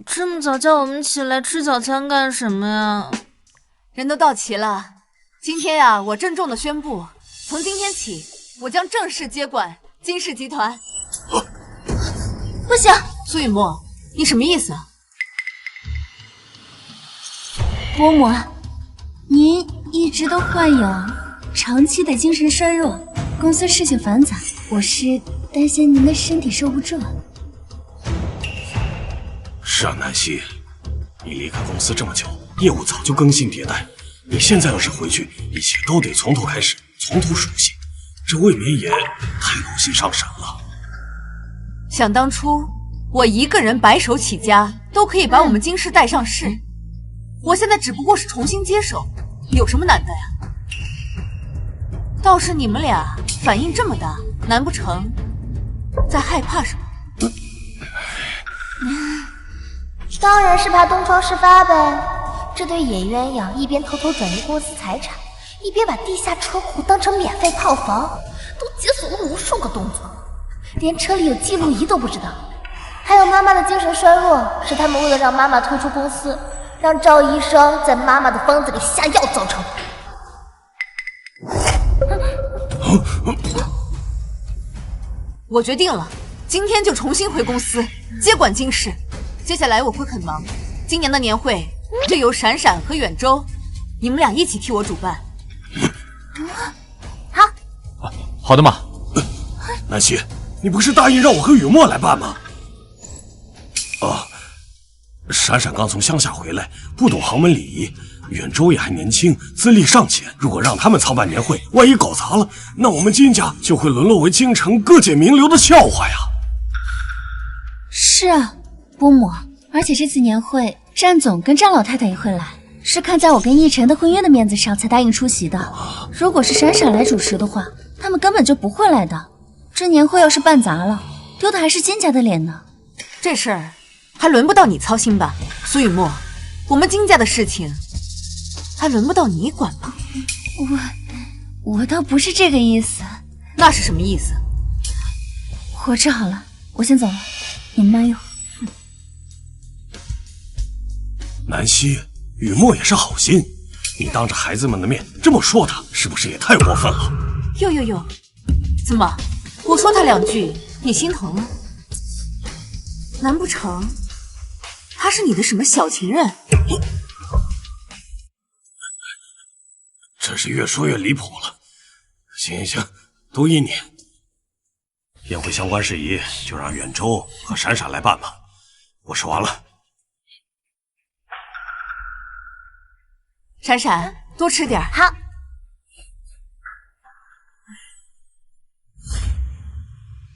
这么早叫我们起来吃早餐干什么呀？人都到齐了，今天呀，我郑重的宣布，从今天起，我将正式接管金氏集团。不行，苏雨墨，你什么意思啊？伯母，您一直都患有长期的精神衰弱，公司事情繁杂，我是担心您的身体受不住。是啊，南希，你离开公司这么久，业务早就更新迭代，你现在要是回去，一切都得从头开始，从头熟悉，这未免也太劳心伤神了。想当初，我一个人白手起家，都可以把我们金氏带上市，我现在只不过是重新接手，有什么难的呀？倒是你们俩反应这么大，难不成在害怕什么？当然是怕东窗事发呗。这对野鸳鸯一边偷偷转移公司财产，一边把地下车库当成免费炮房，都解锁了无数个动作，连车里有记录仪都不知道。还有妈妈的精神衰弱，是他们为了让妈妈退出公司，让赵医生在妈妈的方子里下药造成的。我决定了，今天就重新回公司接管金氏。接下来我会很忙，今年的年会就由闪闪和远州，你们俩一起替我主办。好，好的嘛。南希，你不是答应让我和雨墨来办吗？闪闪刚从乡下回来，不懂豪门礼仪。远州也还年轻，资历尚浅，如果让他们操办年会，万一搞砸了，那我们金家就会沦落为京城各界名流的笑话呀。是啊，波母，而且这次年会，战总跟战老太太也会来，是看在我跟奕晨的婚约的面子上才答应出席的。如果是闪闪来主持的话，他们根本就不会来的。这年会要是办砸了，丢的还是金家的脸呢。这事儿还轮不到你操心吧，苏雨墨，我们金家的事情还轮不到你管吧？我倒不是这个意思。那是什么意思？我治好了，我先走了，你们慢用。南希，雨墨也是好心，你当着孩子们的面这么说他，是不是也太过分了？哟，怎么，我说他两句你心疼了？难不成他是你的什么小情人？真是越说越离谱了。行，都依你。宴会相关事宜就让远州和闪闪来办吧，我说完了。闪闪，多吃点。好。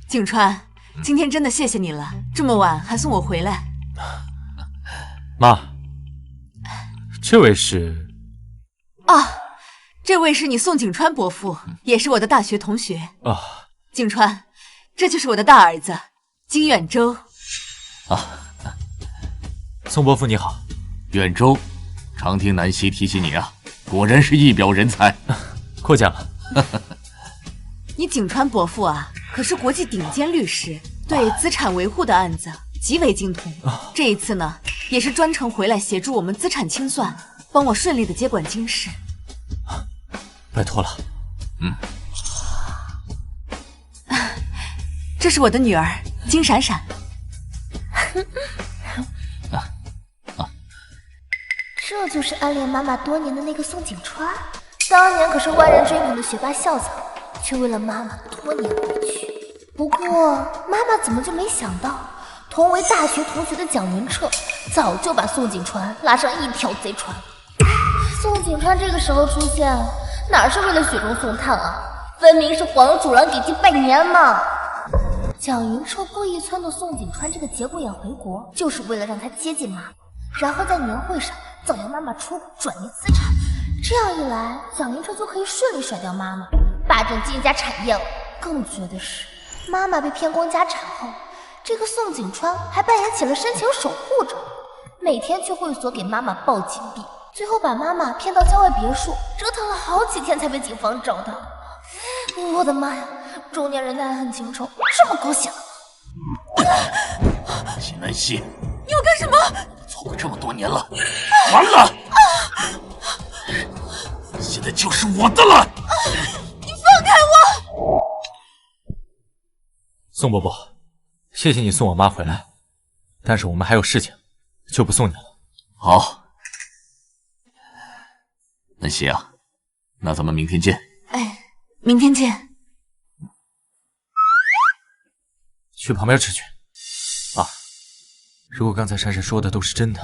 景川，今天真的谢谢你了，这么晚还送我回来。妈，这位是？这位是你宋景川伯父，也是我的大学同学。景川，这就是我的大儿子金远州。宋伯父你好。远州，常听南希提起你啊，果然是一表人才。过奖了。你景川伯父啊，可是国际顶尖律师，对资产维护的案子极为精通。这一次呢，也是专程回来协助我们资产清算，帮我顺利的接管金氏。拜托了。这是我的女儿金闪闪。这就是暗恋妈妈多年的那个宋景川，当年可是万人追捧的学霸校草，却为了妈妈多年未娶。不过妈妈怎么就没想到，同为大学同学的蒋云彻早就把宋景川拉上一条贼船。宋景川这个时候出现，哪是为了雪中送炭啊，分明是黄鼠狼给鸡拜年嘛！蒋云彻故意撺掇宋景川这个节骨眼回国，就是为了让他接近妈妈，然后在年会上造谣妈妈出轨转移资产。这样一来，蒋云彻就可以顺利甩掉妈妈，霸占金家产业了。更绝的是，妈妈被骗光家产后，这个宋景川还扮演起了深情守护者，每天去会所给妈妈报金币，最后把妈妈骗到郊外别墅，折腾了好几天才被警方找到。我的妈呀，中年人的爱恨情仇这么狗血南希，你要干什么？错过这么多年了，完了！现在就是我的了！你放开我！宋伯伯，谢谢你送我妈回来，但是我们还有事情，就不送你了。好，南希啊，那咱们明天见。明天见。去旁边吃去。如果刚才珊珊说的都是真的，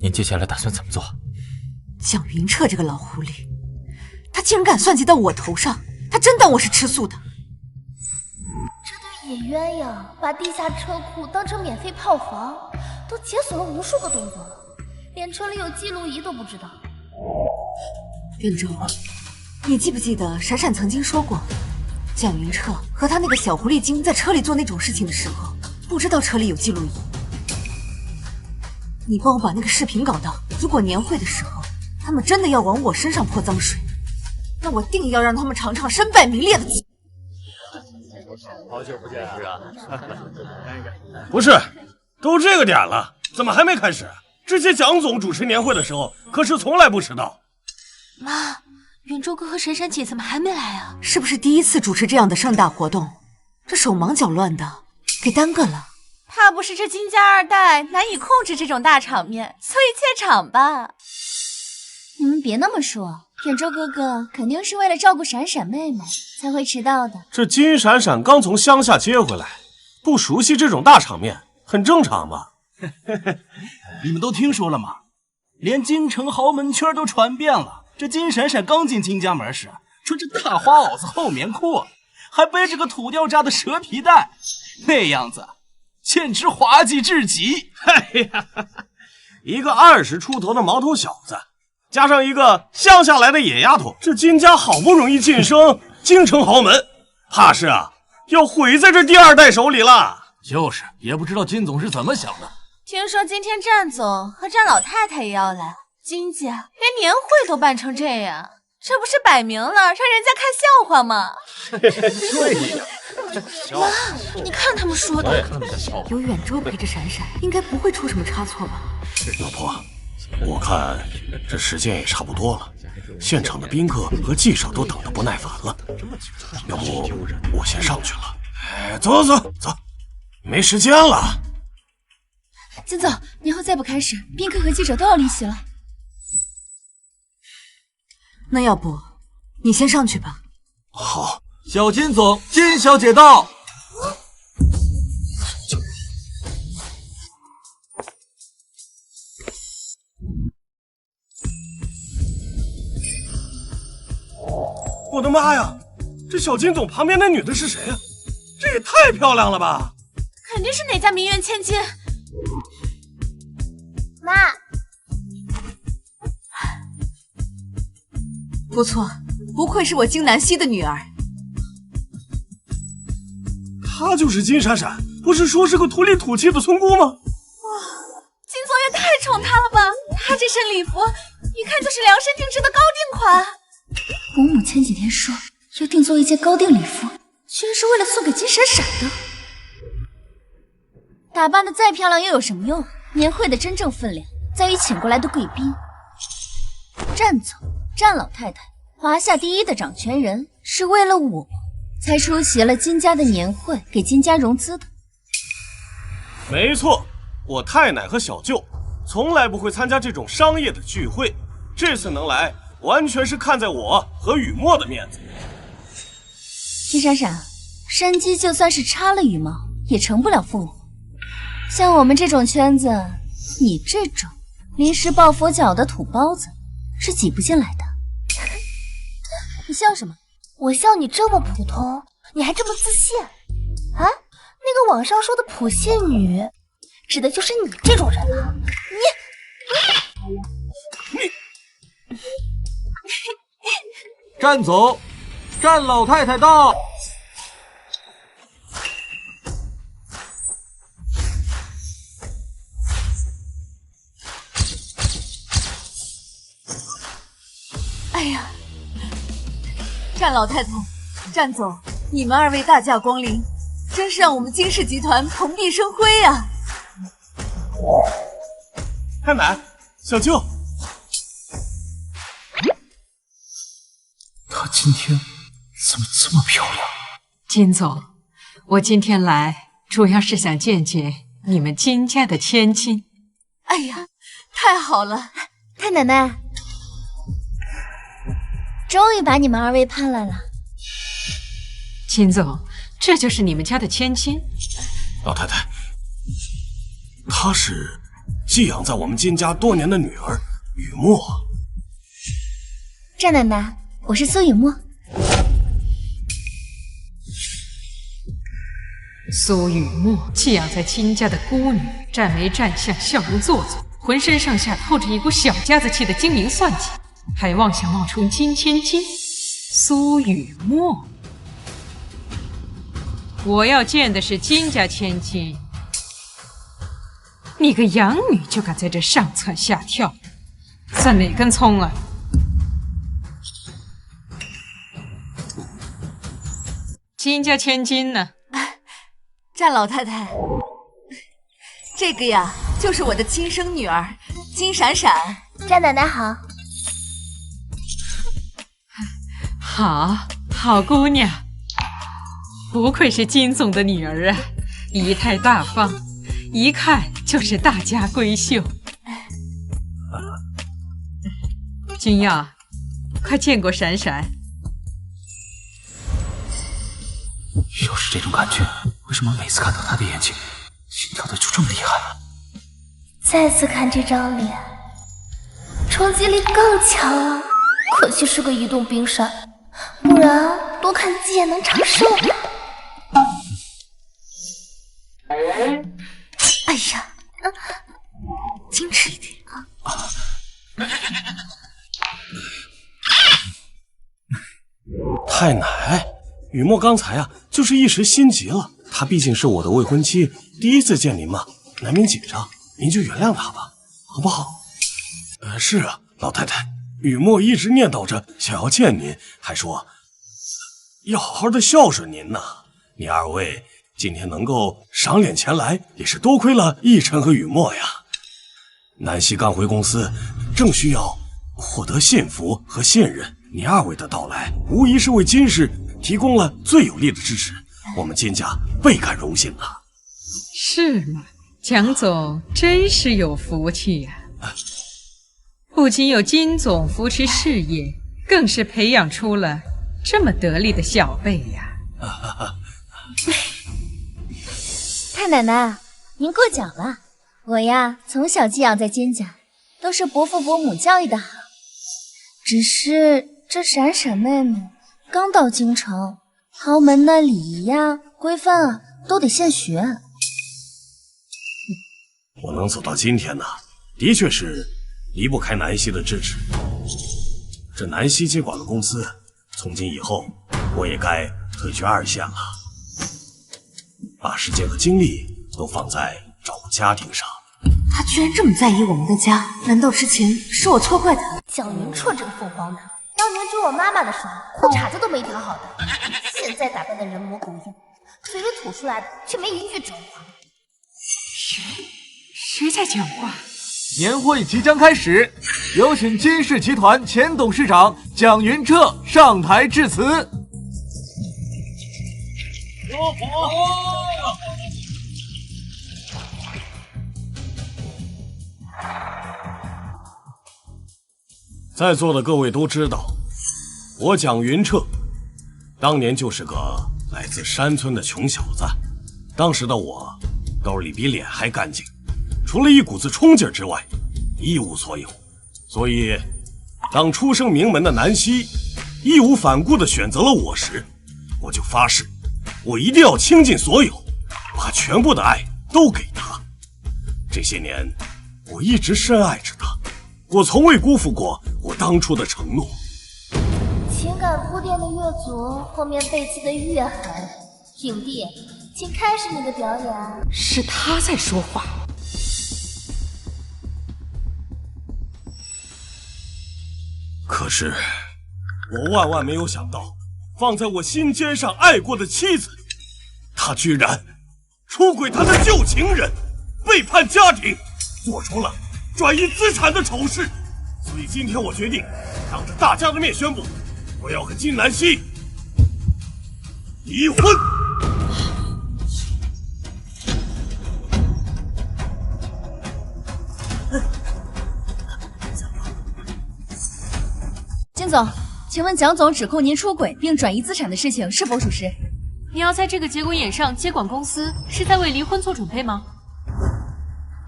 您接下来打算怎么做？蒋云彻这个老狐狸，他竟然敢算计到我头上，他真当我是吃素的？这对野鸳鸯把地下车库当成免费炮房，都解锁了无数个动作了，连车里有记录仪都不知道。远州，你记不记得闪闪曾经说过，蒋云彻和他那个小狐狸精在车里做那种事情的时候，不知道车里有记录仪。你帮我把那个视频搞到，如果年会的时候他们真的要往我身上泼脏水，那我定要让他们尝尝身败名裂的滋味。好久不见，是啊。不是，都这个点了，怎么还没开始？之前蒋总主持年会的时候，可是从来不迟到。妈，远州哥和闪闪姐怎么还没来啊？是不是第一次主持这样的盛大活动？这手忙脚乱的，给耽搁了。怕不是这金家二代难以控制这种大场面，所以怯场吧？你们别那么说，远州哥哥肯定是为了照顾闪闪妹妹才会迟到的。这金闪闪刚从乡下接回来，不熟悉这种大场面，很正常嘛。你们都听说了吗？连京城豪门圈都传遍了。这金闪闪刚进金家门时，穿着大花袄子厚棉裤，还背着个土掉渣的蛇皮袋，那样子简直滑稽至极。哎呀，一个20出头的毛头小子，加上一个乡下来的野丫头，这金家好不容易晋升京城豪门，怕是要毁在这第2代手里了。就是，也不知道金总是怎么想的。听说今天战总和战老太太也要来，金家连年会都办成这样，这不是摆明了让人家看笑话吗？对呀，妈，你看他们说的，有远州陪着闪闪，应该不会出什么差错吧？老婆，我看这时间也差不多了，现场的宾客和记者都等得不耐烦了，要不我先上去了。哎，走，没时间了。金总，年后再不开始，宾客和记者都要离席了。那要不你先上去吧。好，小金总，金小姐到。我的妈呀，这小金总旁边那女的是谁呀？这也太漂亮了吧！肯定是哪家名媛千金。妈，不错，不愧是我金南希的女儿。她就是金闪闪，不是说是个土里土气的村姑吗？哇，金总也太宠她了吧！她这身礼服，一看就是量身定制的高定款。伯母前几天说要定做一件高定礼服，居然是为了送给金闪闪的。打扮的再漂亮又有什么用？年会的真正分量在于请过来的贵宾。战总、战老太太，华夏第一的掌权人，是为了我才出席了金家的年会，给金家融资的。没错，我太奶和小舅从来不会参加这种商业的聚会，这次能来，完全是看在我和雨墨的面子。金闪闪，山鸡就算是插了羽毛，也成不了凤凰。像我们这种圈子，你这种临时抱佛脚的土包子是挤不进来的。你笑什么？我笑你这么普通，你还这么自信啊？那个网上说的普信女，指的就是你这种人啊！你战总，战老太太到。哎呀，战老太太、战总，你们2位大驾光临，真是让我们金氏集团蓬荜生辉啊！太奶，小舅，她今天怎么这么漂亮？金总，我今天来主要是想见见你们金家的千金。哎呀，太好了！太奶奶，终于把你们2位盼来了。金总，这就是你们家的千金。老太太，她是寄养在我们金家多年的女儿雨墨。战奶奶，我是苏雨墨。苏雨墨寄养在金家的孤女，站眉站相，笑容做作，浑身上下透着一股小家子气的精明算计，还妄想冒充金千金。苏雨墨，我要见的是金家千金。你个养女就敢在这上蹿下跳，算哪根葱啊？金家千金呢？战老太太，这个呀，就是我的亲生女儿金闪闪。战奶奶好。好姑娘，不愧是金总的女儿啊，仪态大方，一看就是大家闺秀。君耀，快见过闪闪。又是这种感觉，为什么每次看到他的眼睛，心跳的就这么厉害？再次看这张脸，冲击力更强了。可惜是个移动冰山，不然多看几眼能长寿啊。哎呀，矜持一点啊！太奶，雨墨刚才啊，就是一时心急了。她毕竟是我的未婚妻，第一次见您嘛，难免紧张，您就原谅她吧，好不好？是啊，老太太，雨墨一直念叨着想要见您，还说要好好的孝顺您呢。你二位今天能够赏脸前来，也是多亏了奕晨和雨墨呀。南希刚回公司，正需要获得信服和信任。你二位的到来，无疑是为金氏提供了最有力的支持，我们金家倍感荣幸啊！是吗？蒋总真是有福气呀！不仅有金总扶持事业，更是培养出了这么得力的小辈呀！太奶奶，您过奖了。我呀，从小寄养在金家，都是伯父伯母教育的好。只是这闪闪妹妹刚到京城，豪门的礼仪呀、规范啊，都得现学。我能走到今天呢，的确是离不开南希的支持。这南希接管了公司，从今以后，我也该退居二线了，把时间和精力都放在照顾家庭上。他居然这么在意我们的家，难道之前是我错怪他？蒋云彻这个凤凰男，当年追我妈妈的时候，裤衩子都没条好的，现在打扮的人模狗样，嘴里吐出来的却没一句真话。谁在讲话？年会即将开始，有请金氏集团前董事长蒋云彻上台致辞。在座的各位都知道，我蒋云彻当年就是个来自山村的穷小子，当时的我兜里比脸还干净，除了一股子冲劲之外，一无所有。所以，当出生名门的南希义无反顾地选择了我时，我就发誓，我一定要倾尽所有，把全部的爱都给他。这些年，我一直深爱着他，我从未辜负过我当初的承诺。情感铺垫的越足，后面背刺的越狠。影帝，请开始你的表演。是他在说话。可是，我万万没有想到，放在我心尖上爱过的妻子，她居然出轨她的旧情人，背叛家庭，做出了转移资产的丑事。所以今天我决定当着大家的面宣布，我要和金南希离婚。金总，请问蒋总指控您出轨并转移资产的事情是否属实？你要在这个节骨眼上接管公司，是在为离婚做准备吗？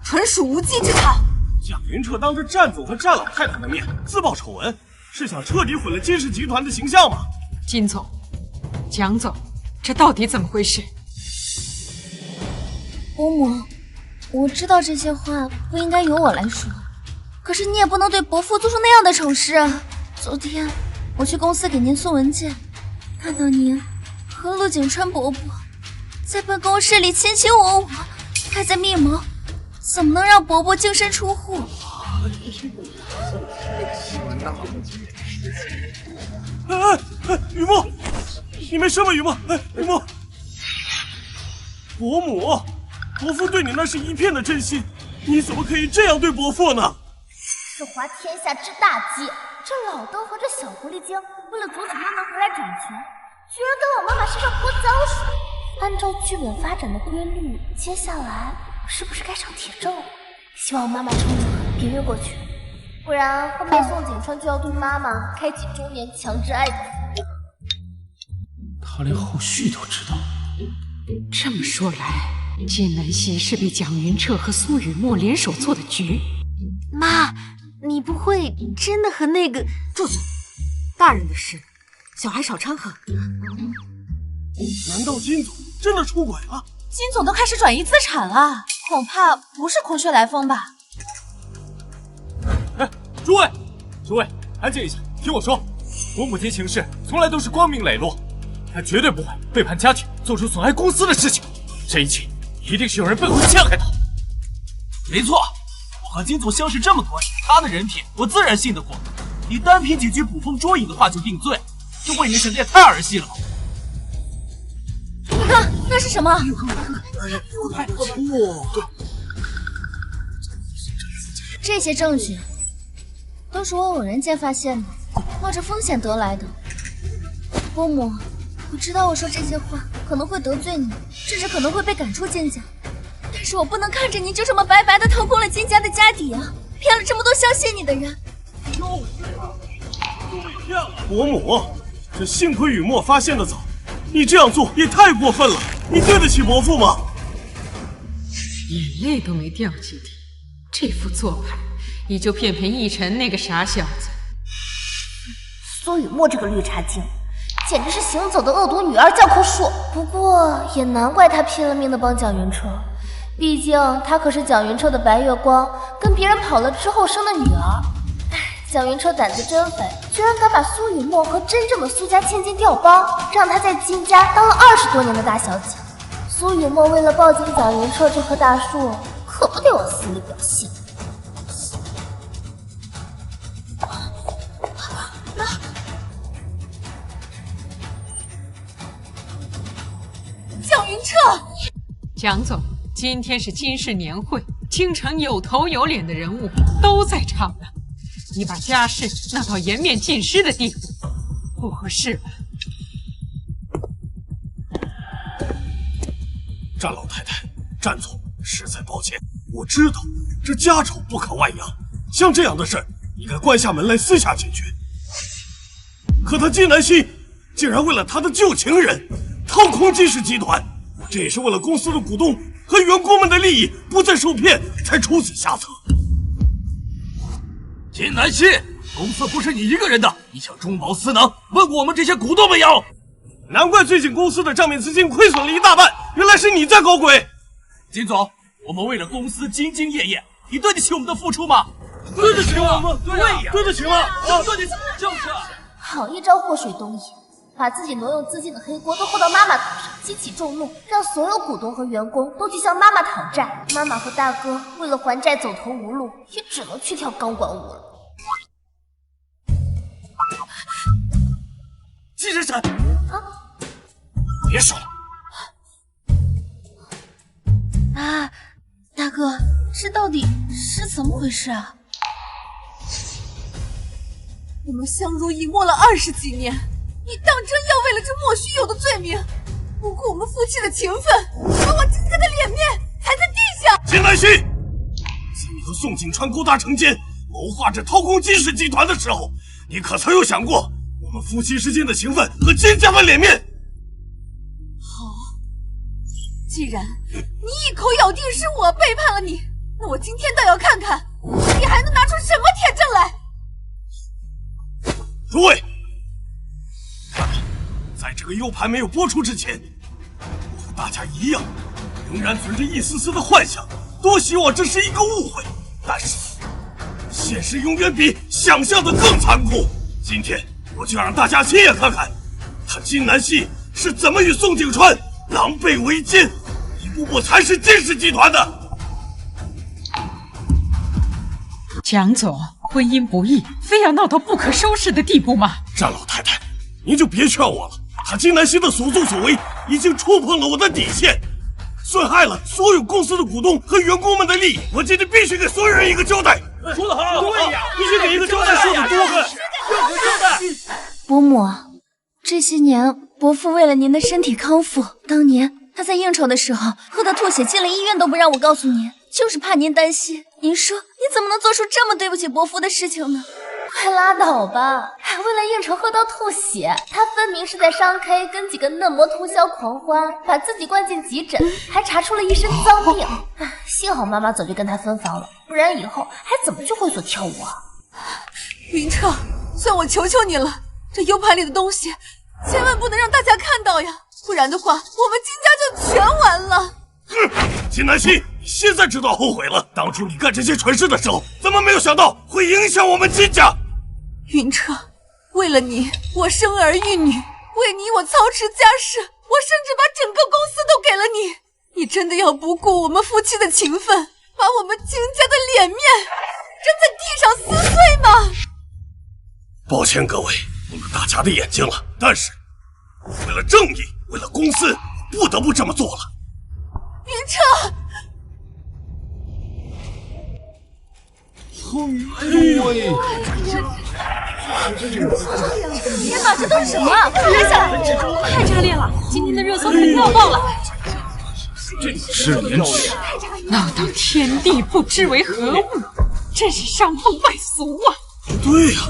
纯属无稽之谈。蒋云彻当着战总和战老太太的面自曝丑闻，是想彻底毁了金氏集团的形象吗？金总，蒋总，这到底怎么回事？伯母，我知道这些话不应该由我来说，可是你也不能对伯父做出那样的丑事啊！昨天我去公司给您送文件，看到您和陆景川伯伯在办公室里卿卿我我，还在密谋，怎么能让伯伯净身出户？雨墨，你没事吧，雨墨？哎，雨墨，伯母，伯父对你那是一片的真心，你怎么可以这样对伯父呢？是滑天下之大稽，这老邓和这小狐狸精为了阻止妈妈回来掌权，居然跟我妈妈身上泼脏水。按照剧本发展的规律，接下来是不是该上铁证了？希望妈妈撑住，别越过去，不然后面宋景川就要对妈妈开启中年强制爱的服务。他连后续都知道。这么说来，金南希是被蒋云彻和苏雨墨联手做的局。妈，你不会真的和那个……住嘴！大人的事，小孩少掺和。难道金总真的出轨了？金总都开始转移资产了，恐怕不是空穴来风吧？哎，诸位，安静一下，听我说，我母亲行事从来都是光明磊落，她绝对不会背叛家庭，做出损害公司的事情。这一切一定是有人背后陷害她。没错，我和金总相识这么多年，他的人品我自然信得过。你单凭几句捕风捉影的话就定罪，这未免显得也太儿戏了吧？你看，那是什么？这些证据都是我偶然间发现的，冒着风险得来的。伯母，我知道我说这些话可能会得罪你，甚至可能会被赶出金家，但是我不能看着你就这么白白的掏空了金家的家底啊，骗了这么多相信你的人。伯母，这幸亏雨墨发现的早，你这样做也太过分了，你对得起伯父吗？眼泪都没掉几滴，这副做派也就骗逸晨那个傻小子。苏雨墨这个绿茶精，简直是行走的恶毒女儿教科书。不过也难怪他拼了命的帮蒋云彻，毕竟他可是蒋云彻的白月光，跟别人跑了之后生的女儿。蒋云彻胆子真肥，居然敢把苏雨墨和真正的苏家千金调包，让他在金家当了20多年的大小姐。苏雨墨为了抱紧蒋云彻这棵大树，可不得往死里表现。蒋云彻，蒋总，今天是金氏年会，京城有头有脸的人物都在场呢。你把家事闹到颜面尽失的地步，不合适吧？战老太太，战总，实在抱歉，我知道这家丑不可外扬，像这样的事你该关下门来私下解决。可他金南希竟然为了他的旧情人掏空金氏集团，这也是为了公司的股东和员工们的利益不再受骗才出此下策。金南希，公司不是你一个人的，你想中饱私囊，问过我们这些股东没有？难怪最近公司的账面资金亏损了一大半，原来是你在搞鬼。金总，我们为了公司兢兢业业，你对得起我们的付出吗？对得起我们，对呀，对得起吗？对得起，就是。好一招祸水东引，把自己挪用资金的黑锅都拖到妈妈头上，激起众怒，让所有股东和员工都去向妈妈讨债。妈妈和大哥为了还债走投无路，也只能去跳钢管舞了。季闪闪，别说了。啊，大哥，这到底是怎么回事啊？我们相濡以沫了20几年，你当真要为了这莫须有的罪名，不顾我们夫妻的情分，把我金家的脸面踩在地下？金南希，在你和宋景川勾搭成奸，谋划着掏空金氏集团的时候，你可曾有想过我们夫妻之间的情分和金家的脸面？好，既然你一口咬定是我背叛了你，那我今天倒要看看你还能拿出什么铁证来。诸位，看来在这个 U 盘没有播出之前，我和大家一样，仍然存着一丝丝的幻想，多希望这是一个误会。但是现实永远比想象的更残酷。今天我就让大家亲眼看看，他金南希是怎么与宋景川狼狈为奸，一步步蚕食金氏集团的。蒋总，婚姻不易，非要闹到不可收拾的地步吗？战老太太，您就别劝我了。他金南希的所作所为已经触碰了我的底线，损害了所有公司的股东和员工们的利益。我今天必须给所有人一个交代。说得好，对呀，必须给一个交代。说的多个，要个交代。伯母，这些年伯父为了您的身体康复，当年他在应酬的时候喝到吐血，进了医院都不让我告诉您，就是怕您担心。您说你怎么能做出这么对不起伯父的事情呢？快拉倒吧！还为了应酬喝到吐血，他分明是在商 K 跟几个嫩模通宵狂欢，把自己关进急诊，还查出了一身脏病。唉，幸好妈妈早就跟他分房了，不然以后还怎么去会所跳舞啊？云彻，算我求求你了，这 U 盘里的东西千万不能让大家看到呀，不然的话，我们金家就全完了。金南希，你现在知道后悔了。当初你干这些蠢事的时候，怎么没有想到会影响我们金家？云彻，为了你，我生儿育女，为你我操持家事，我甚至把整个公司都给了你。你真的要不顾我们夫妻的情分，把我们金家的脸面扔在地上撕碎吗？抱歉各位，误了大家的眼睛了。但是，为了正义，为了公司，不得不这么做了。云彻，哎呦喂！天哪，这都是什么啊？快来下！太炸裂了！今天的热搜肯定要爆了。这失廉耻！那当天地不知为何物，真是伤风败俗啊！对呀、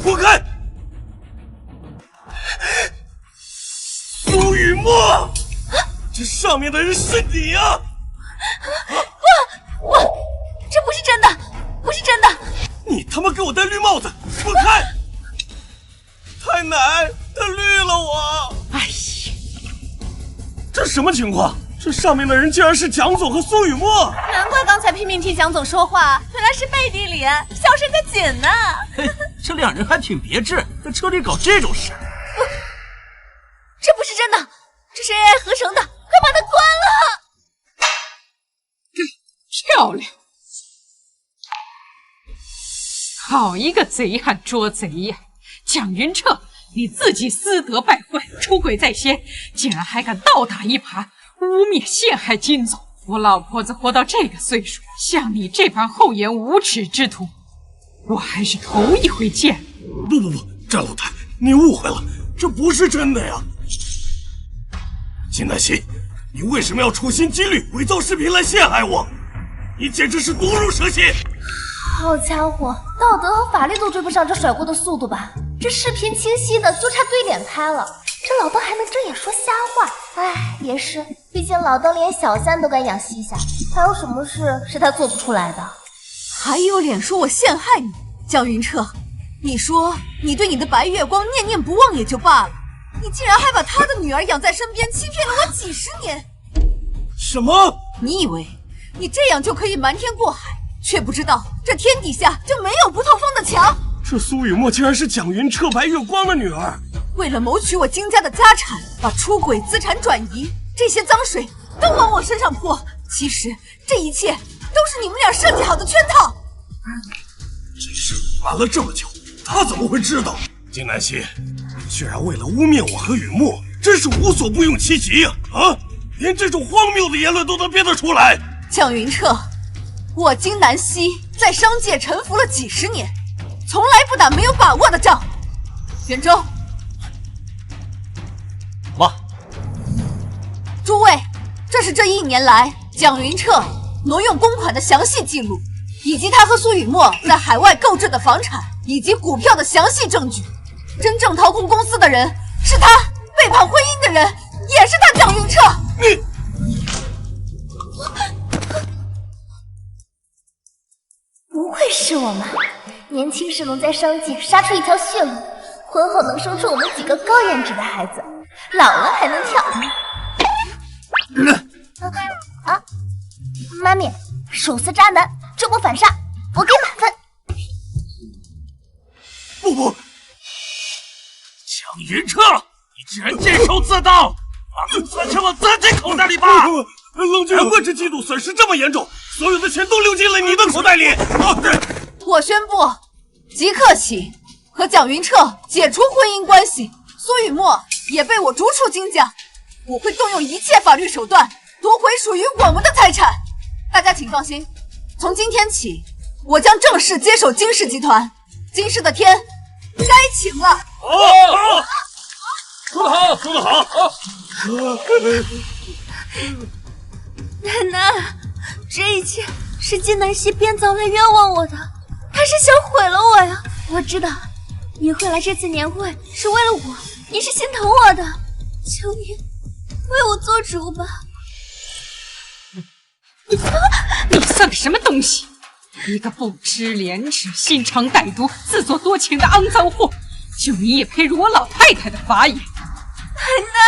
滚开！苏雨墨，这上面的人是你呀！我，这不是真的，不是真的！你他妈给我戴绿帽子，滚开！太奶，他绿了我！哎呀，这什么情况？这上面的人竟然是蒋总和苏雨墨！难怪刚才拼命替蒋总说话，原来是背地里小声的紧呢。嘿，这两人还挺别致，在车里搞这种事。这不是真的，这是 AI 合成的，快把它关了！漂亮！好一个贼喊捉贼呀！蒋云彻，你自己私德败坏，出轨在先，竟然还敢倒打一耙，污蔑陷害金总！我老婆子活到这个岁数，像你这般厚颜无耻之徒，我还是头一回见。不，詹老太，你误会了，这不是真的呀！金南希，你为什么要处心积虑伪造视频来陷害我？你简直是毒入蛇蝎！好家伙，道德和法律都追不上这甩锅的速度吧？这视频清晰的，就差对脸拍了。这老邓还能睁眼说瞎话？哎，也是，毕竟老邓连小三都敢养西夏，还有什么事是他做不出来的？还有脸说我陷害你，蒋云彻，你说你对你的白月光念念不忘也就罢了，你竟然还把他的女儿养在身边，欺骗了我几十年。什么？你以为你这样就可以瞒天过海，却不知道这天底下就没有不透风的墙。这苏雨墨竟然是蒋云彻白月光的女儿，为了谋取我金家的家产，把出轨资产转移这些脏水都往我身上泼。其实这一切都是你们俩设计好的圈套。这事瞒了这么久，他怎么会知道？金南希，你居然为了污蔑我和雨墨，真是无所不用其极呀！连这种荒谬的言论都能编得出来。蒋云彻，我金南希在商界沉浮了几十年，从来不打没有把握的仗。袁周，妈，诸位，这是这1年来蒋云彻挪用公款的详细记录，以及他和苏雨墨在海外购置的房产以及股票的详细证据。真正掏空公司的人是他，背叛婚姻的人也是他，蒋云彻。你不愧是我妈，年轻时能在商界杀出一条血路，婚后能生出我们几个高颜值的孩子，老了还能跳。妈咪，手撕渣男，这波反杀，我给满分。不，蒋云彻，你竟然监守自盗，把公司吃往自己口袋里吧！冷静，难怪这季度损失这么严重，所有的钱都流进了你的口袋里。对，我宣布即刻起和蒋云彻解除婚姻关系，苏雨墨也被我逐出金家。我会动用一切法律手段夺回属于我们的财产。大家请放心，从今天起，我将正式接手金氏集团。金氏的天该晴了。说得好，说得好。奶奶，这一切是金南希编造来冤枉我的，他是想毁了我呀！我知道你会来这次年会是为了我，你是心疼我的，求你为我做主吧。你算个什么东西？一个不知廉耻、心肠歹毒、自作多情的肮脏货，就你也配入我老太太的法眼？奶奶，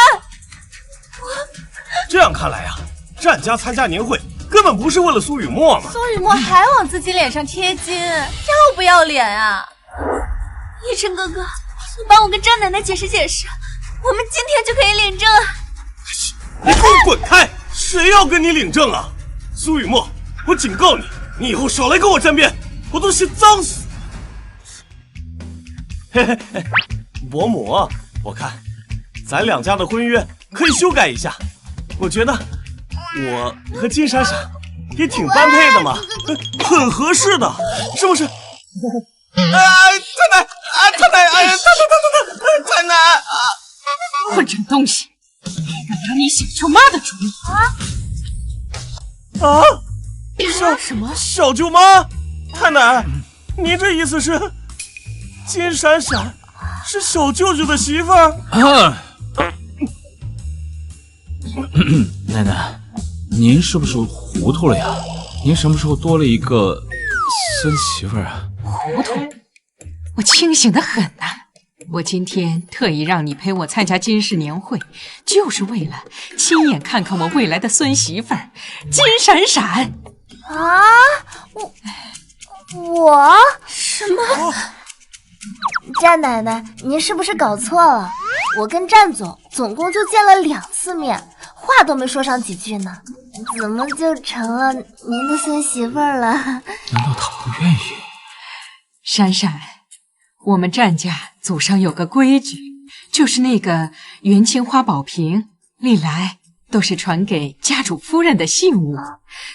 这样看来呀，战家参加年会根本不是为了苏雨墨嘛。苏雨墨还往自己脸上贴金，要不要脸啊？一晨哥哥，你帮我跟张奶奶解释解释，我们今天就可以领证啊！你给我滚开！谁要跟你领证啊？苏雨墨，我警告你，你以后少来跟我沾边，我都嫌脏死。嘿嘿嘿，伯母，我看咱两家的婚约可以修改一下，我觉得我和金闪闪也挺般配的嘛，很合适的，是不是？太奶，太奶，哎呀，太奶啊！混账东西，敢拿你小舅妈的主意啊！什么？小舅妈？太奶，您这意思是金闪闪是小舅舅的媳妇儿？奶奶，您是不是糊涂了呀？您什么时候多了一个孙媳妇儿啊？糊涂？我清醒得很呐！我今天特意让你陪我参加金氏年会，就是为了亲眼看看我未来的孙媳妇儿金闪闪。啊！我什么？战奶奶，您是不是搞错了？我跟战总共就见了2次面，话都没说上几句呢，怎么就成了您的孙媳妇儿了？难道他不愿意？闪闪，我们战家祖上有个规矩，就是那个元青花宝瓶历来都是传给家主夫人的信物，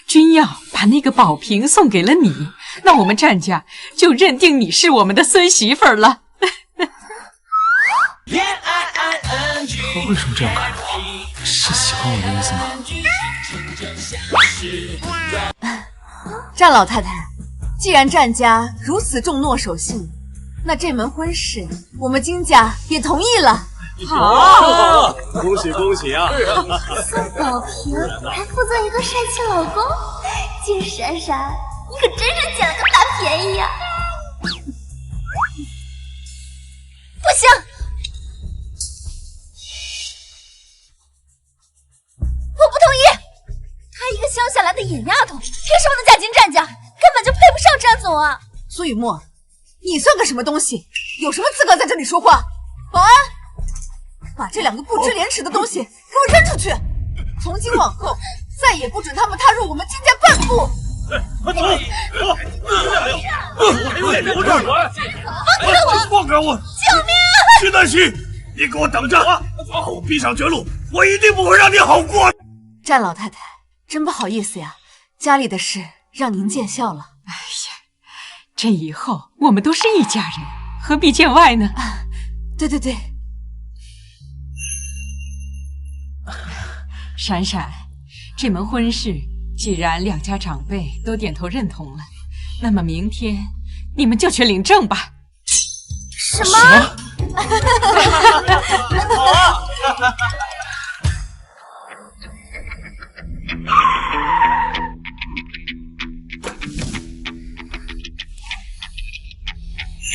君要把那个宝瓶送给了你，那我们战家就认定你是我们的孙媳妇儿了。他为什么这样看着我？是喜欢我的意思吗？战老太太，既然战家如此重诺守信，那这门婚事我们金家也同意了。好，恭喜恭喜啊！宋宝平还附赠一个帅气老公，金闪闪，你可真是捡了个大便宜呀！不行，我不同意！她一个乡下来的野丫头，凭什么能嫁进战家？根本就配不上战总啊！苏雨墨，你算个什么东西？有什么资格在这里说话？保安！把这2个不知廉耻的东西给我扔出去！从今往后，再也不准他们踏入我们金家半步！放开我！救命！金南希，你给我等着！把我逼上绝路，我一定不会让你好过！战老太太，真不好意思呀，家里的事让您见笑了。哎呀，这以后我们都是一家人，何必见外呢？对对对。闪闪，这门婚事既然2家长辈都点头认同了，那么明天你们就去领证吧。什么？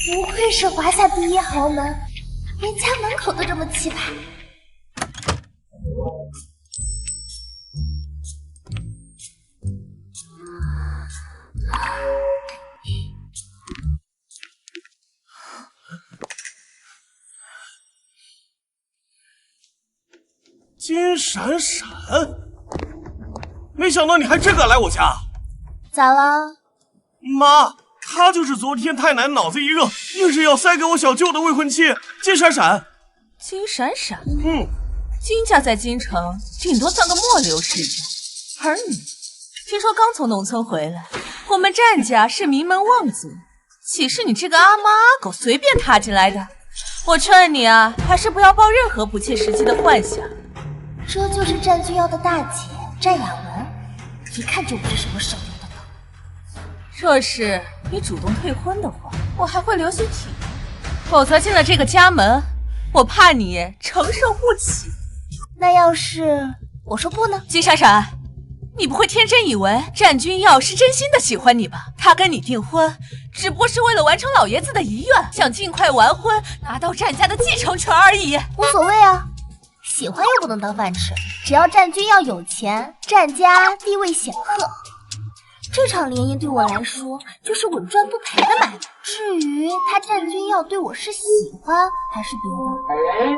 不愧是华夏第1豪门，连家门口都这么气派。金闪闪，没想到你还真敢来我家！咋了？妈，他就是昨天太奶脑子一热，硬是要塞给我小舅的未婚妻金闪闪。金闪闪，金家在京城顶多算个末流世家，而你听说刚从农村回来，我们战家是名门望族，岂是你这个阿猫阿狗随便踏进来的？我劝你啊，还是不要抱任何不切实际的幻想。这就是战君耀的大姐战雅文，一看就不是什么省油的灯。若是你主动退婚的话，我还会留些体面，否则进了这个家门，我怕你承受不起。那要是我说不呢？金闪闪，你不会天真以为战君耀是真心的喜欢你吧？他跟你订婚，只不过是为了完成老爷子的遗愿，想尽快完婚，拿到战家的继承权而已。无所谓啊，喜欢又不能当饭吃，只要战君耀有钱，战家地位显赫，这场联姻对我来说就是稳赚不赔的买卖。至于他战君耀对我是喜欢还是别的，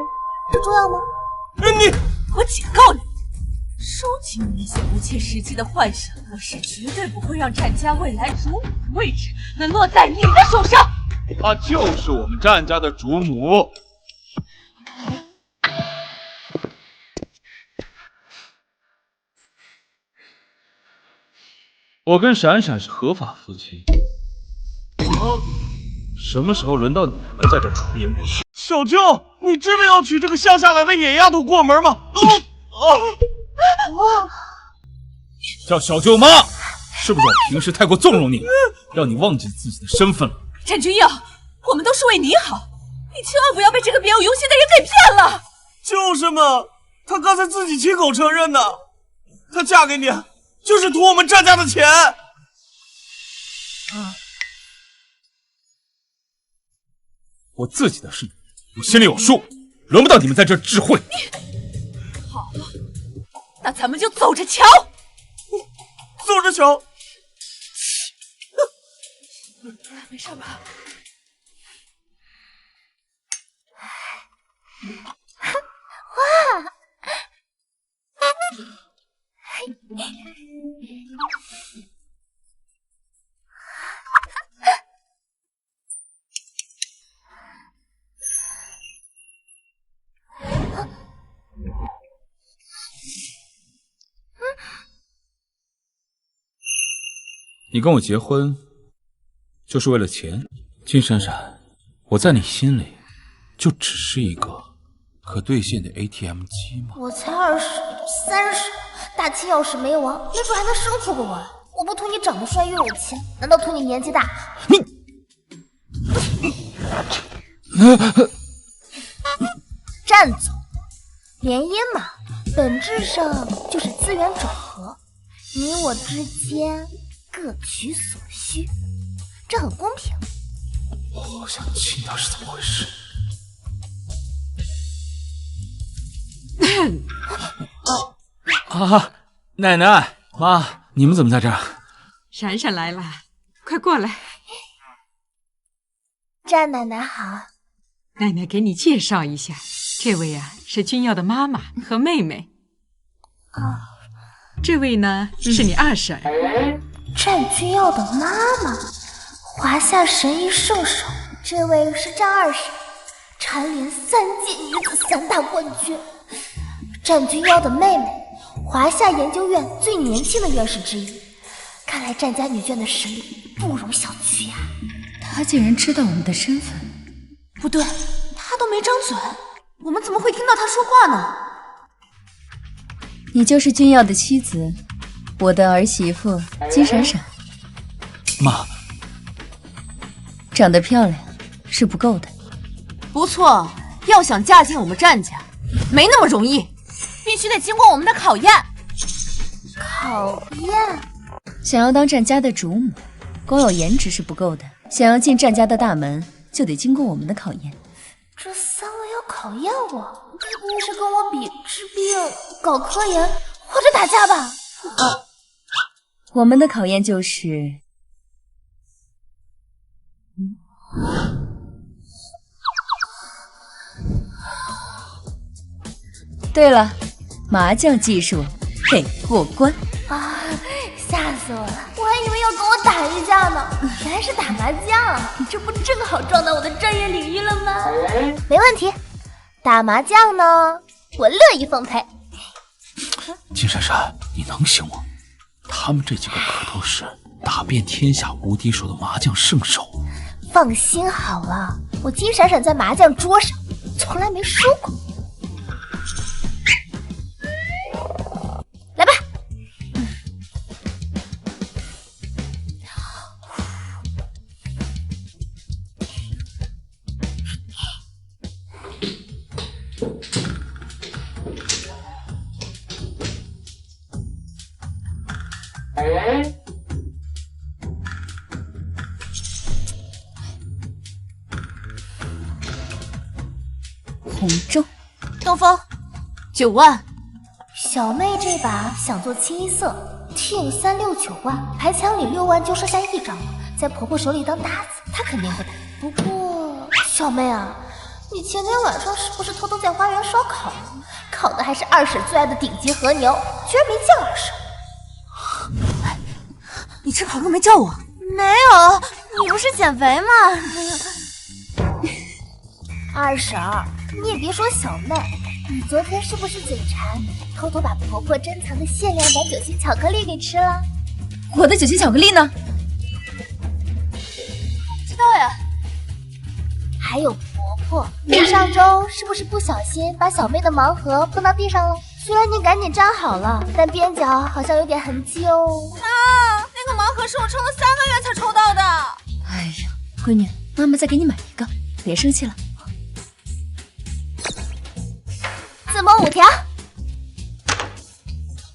这重要吗？我警告你，收紧你那些不切实际的幻想，我是绝对不会让战家未来主母的位置能落在你的手上。她就是我们战家的主母。我跟闪闪是合法夫妻，什么时候轮到你们在这出言不逊？小舅，你真的要娶这个乡下来的野丫头过门吗？叫小舅妈，是不是我平时太过纵容你，让你忘记自己的身份了？战君耀，我们都是为你好，你千万不要被这个别有用心的人给骗了。就是嘛，她刚才自己亲口承认的，她嫁给你就是图我们战家的钱。我自己的事我心里有数，轮不到你们在这智慧。好，那咱们就走着瞧。走着瞧。没事吧？哇！你跟我结婚就是为了钱？金闪闪，我在你心里就只是一个可兑现的 ATM 机吗？我才20、30，大清要是没完，没准还能生出个娃。我不图你长得帅又有钱，难道图你年纪大？战总，联姻嘛，本质上就是资源整合，你我之间各取所需，这很公平。我好想知道是怎么回事。奶奶妈，你们怎么在这儿？闪闪来了，快过来。战奶奶好。奶奶给你介绍一下，这位啊是君耀的妈妈和妹妹。这位呢是你二婶。战君耀的妈妈，华夏神医圣手。这位是战二婶，蝉联3届女子3大冠军。战君耀的妹妹，华夏研究院最年轻的院士之一。看来战家女眷的实力不容小觑呀。她竟然知道我们的身份。不对，她都没张嘴，我们怎么会听到她说话呢？你就是君耀的妻子，我的儿媳妇金闪闪。妈，长得漂亮是不够的。不错，要想嫁进我们战家，没那么容易，必须得经过我们的考验。考验？想要当战家的主母，光有颜值是不够的，想要进战家的大门，就得经过我们的考验。这3位要考验我，该不会是跟我比治病、搞科研或者打架吧？我们的考验就是，对了，麻将技术得过关。啊！吓死我了！我还以为要跟我打谈一下呢？原来是打麻将，这不正好撞到我的专业领域了吗？没问题，打麻将呢，我乐意奉陪。金闪闪，你能行吗？他们这几个可都是打遍天下无敌手的麻将圣手。放心好了，我金闪闪在麻将桌上从来没输过。来吧。红中，东风，9万。小妹这把想做清一色，听369万，牌墙里6万就剩下1张了，在婆婆手里当搭子，她肯定不打。不过，小妹啊，你前天晚上是不是偷偷在花园烧烤？烤的还是二婶最爱的顶级和牛，居然没叫二婶。你吃烤肉没叫我？没有，你不是减肥吗？二婶儿，你也别说小妹，你昨天是不是嘴馋，偷偷把婆婆珍藏的限量版酒心巧克力给吃了？我的酒心巧克力呢？不知道呀。还有婆婆，你上周是不是不小心把小妹的盲盒碰到地上了？虽然你赶紧粘好了，但边角好像有点痕迹哦。那个盲盒是我抽了3个月才抽到的。哎呀，闺女，妈妈再给你买一个，别生气了。自摸5条，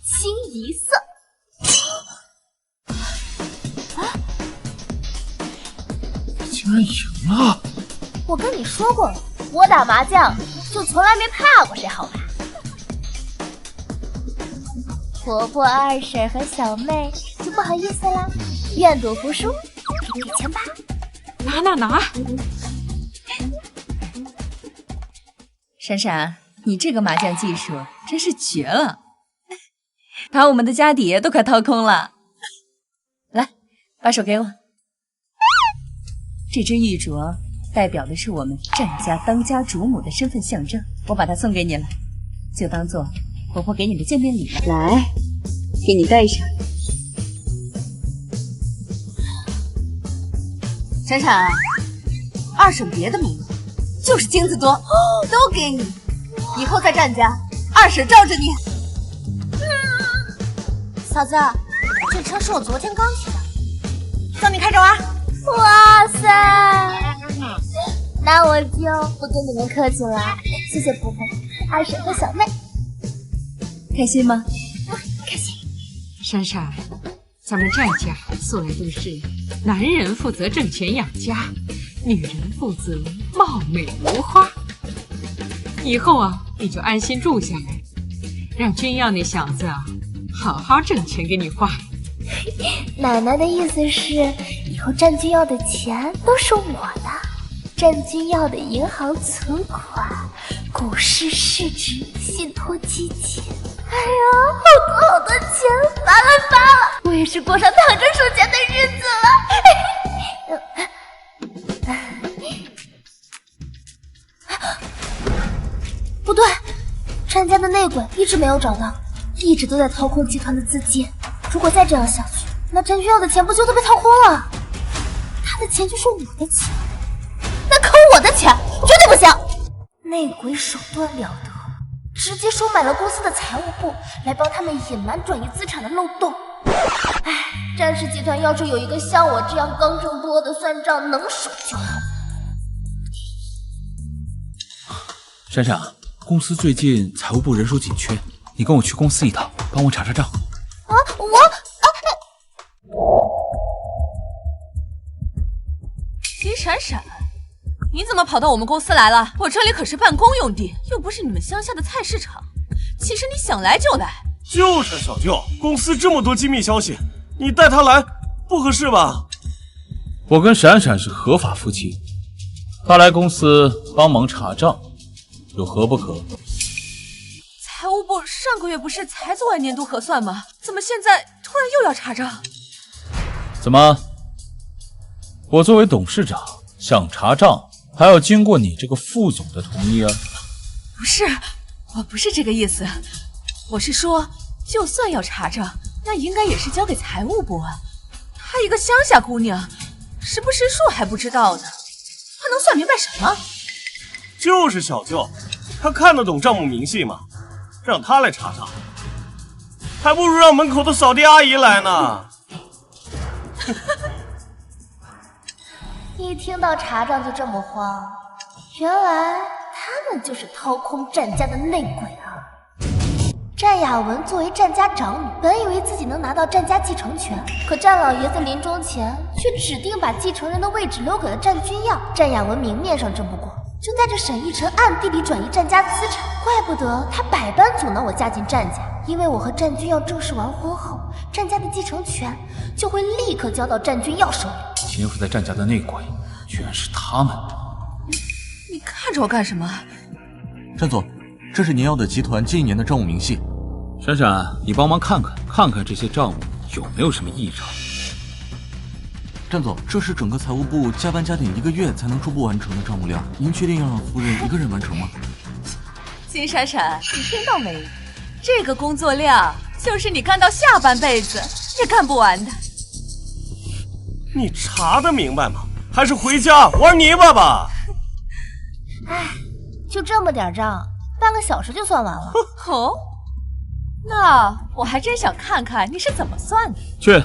清一色。竟然赢了！我跟你说过了，我打麻将就从来没怕过谁好牌。婆婆、二婶和小妹就不好意思啦，愿赌服输，给你钱吧。拿！闪闪，你这个麻将技术真是绝了，把我们的家底都快掏空了。来，把手给我。这只玉镯代表的是我们战家当家主母的身份象征，我把它送给你了，就当做婆婆给你的见面礼吧。来，给你戴上。闪闪，二婶别的没有，就是金子多，都给你。以后在战家，二婶罩着你。嫂子，这车是我昨天刚提的，送你开着玩。哇塞，那我就不跟你们客气了，谢谢婆婆、二婶和小妹。开心吗？开心。闪闪，咱们战家素来都是男人负责挣钱养家，女人负责貌美如花。以后啊，你就安心住下来，让君耀那小子啊，好好挣钱给你花。奶奶的意思是，以后战军要的钱都是我的，战军要的银行存款、股市市值、信托基金，哎呀，好多钱，发了！我也是过上躺着数钱的日子了。不对，战家的内鬼一直没有找到，一直都在掏空集团的资金。如果再这样下去，那战军要的钱不就都被掏空了？他的钱就是我的钱，那坑我的钱绝对不行！内鬼手段了得，直接收买了公司的财务部，来帮他们隐瞒转移资产的漏洞。唉，战氏集团要是有一个像我这样刚正不阿的算账能手就好。闪闪，公司最近财务部人手紧缺，你跟我去公司一趟，帮我查查账。金闪闪，你怎么跑到我们公司来了？我这里可是办公用地，又不是你们乡下的菜市场。其实你想来就来。就是小舅，公司这么多机密消息，你带他来不合适吧？我跟闪闪是合法夫妻，他来公司帮忙查账，有何不可？财务部上个月不是才做完年度核算吗？怎么现在突然又要查账？怎么我作为董事长想查账，还要经过你这个副总的同意啊。不是，我不是这个意思，我是说，就算要查账，那应该也是交给财务部啊。她一个乡下姑娘，识不识数还不知道呢，她能算明白什么？就是小舅，他看得懂账目明细吗？让他来查查，还不如让门口的扫地阿姨来呢。一听到查账就这么慌，原来他们就是掏空战家的内鬼啊！战雅文作为战家长女，本以为自己能拿到战家继承权，可战老爷子临终前却指定把继承人的位置留给了战君耀。战雅文明面上争不过，就带着沈逸晨暗地里转移战家资产，怪不得他百般阻挠我嫁进战家，因为我和战君耀正式完婚后，战家的继承权就会立刻交到战君耀手里。潜伏在战家的内鬼，居然是他们！你看着我干什么？战总，这是您要的集团近1年的账务明细。闪闪，你帮忙看看这些账目有没有什么异常。战总，这是整个财务部加班加点1个月才能初步完成的账目量，您确定要让夫人一个人完成吗？金闪闪，你听到没？这个工作量就是你干到下半辈子也干不完的。你查得明白吗？还是回家玩泥巴吧。唉，就这么点账，半个小时就算完了。哦，那我还真想看看你是怎么算的。去，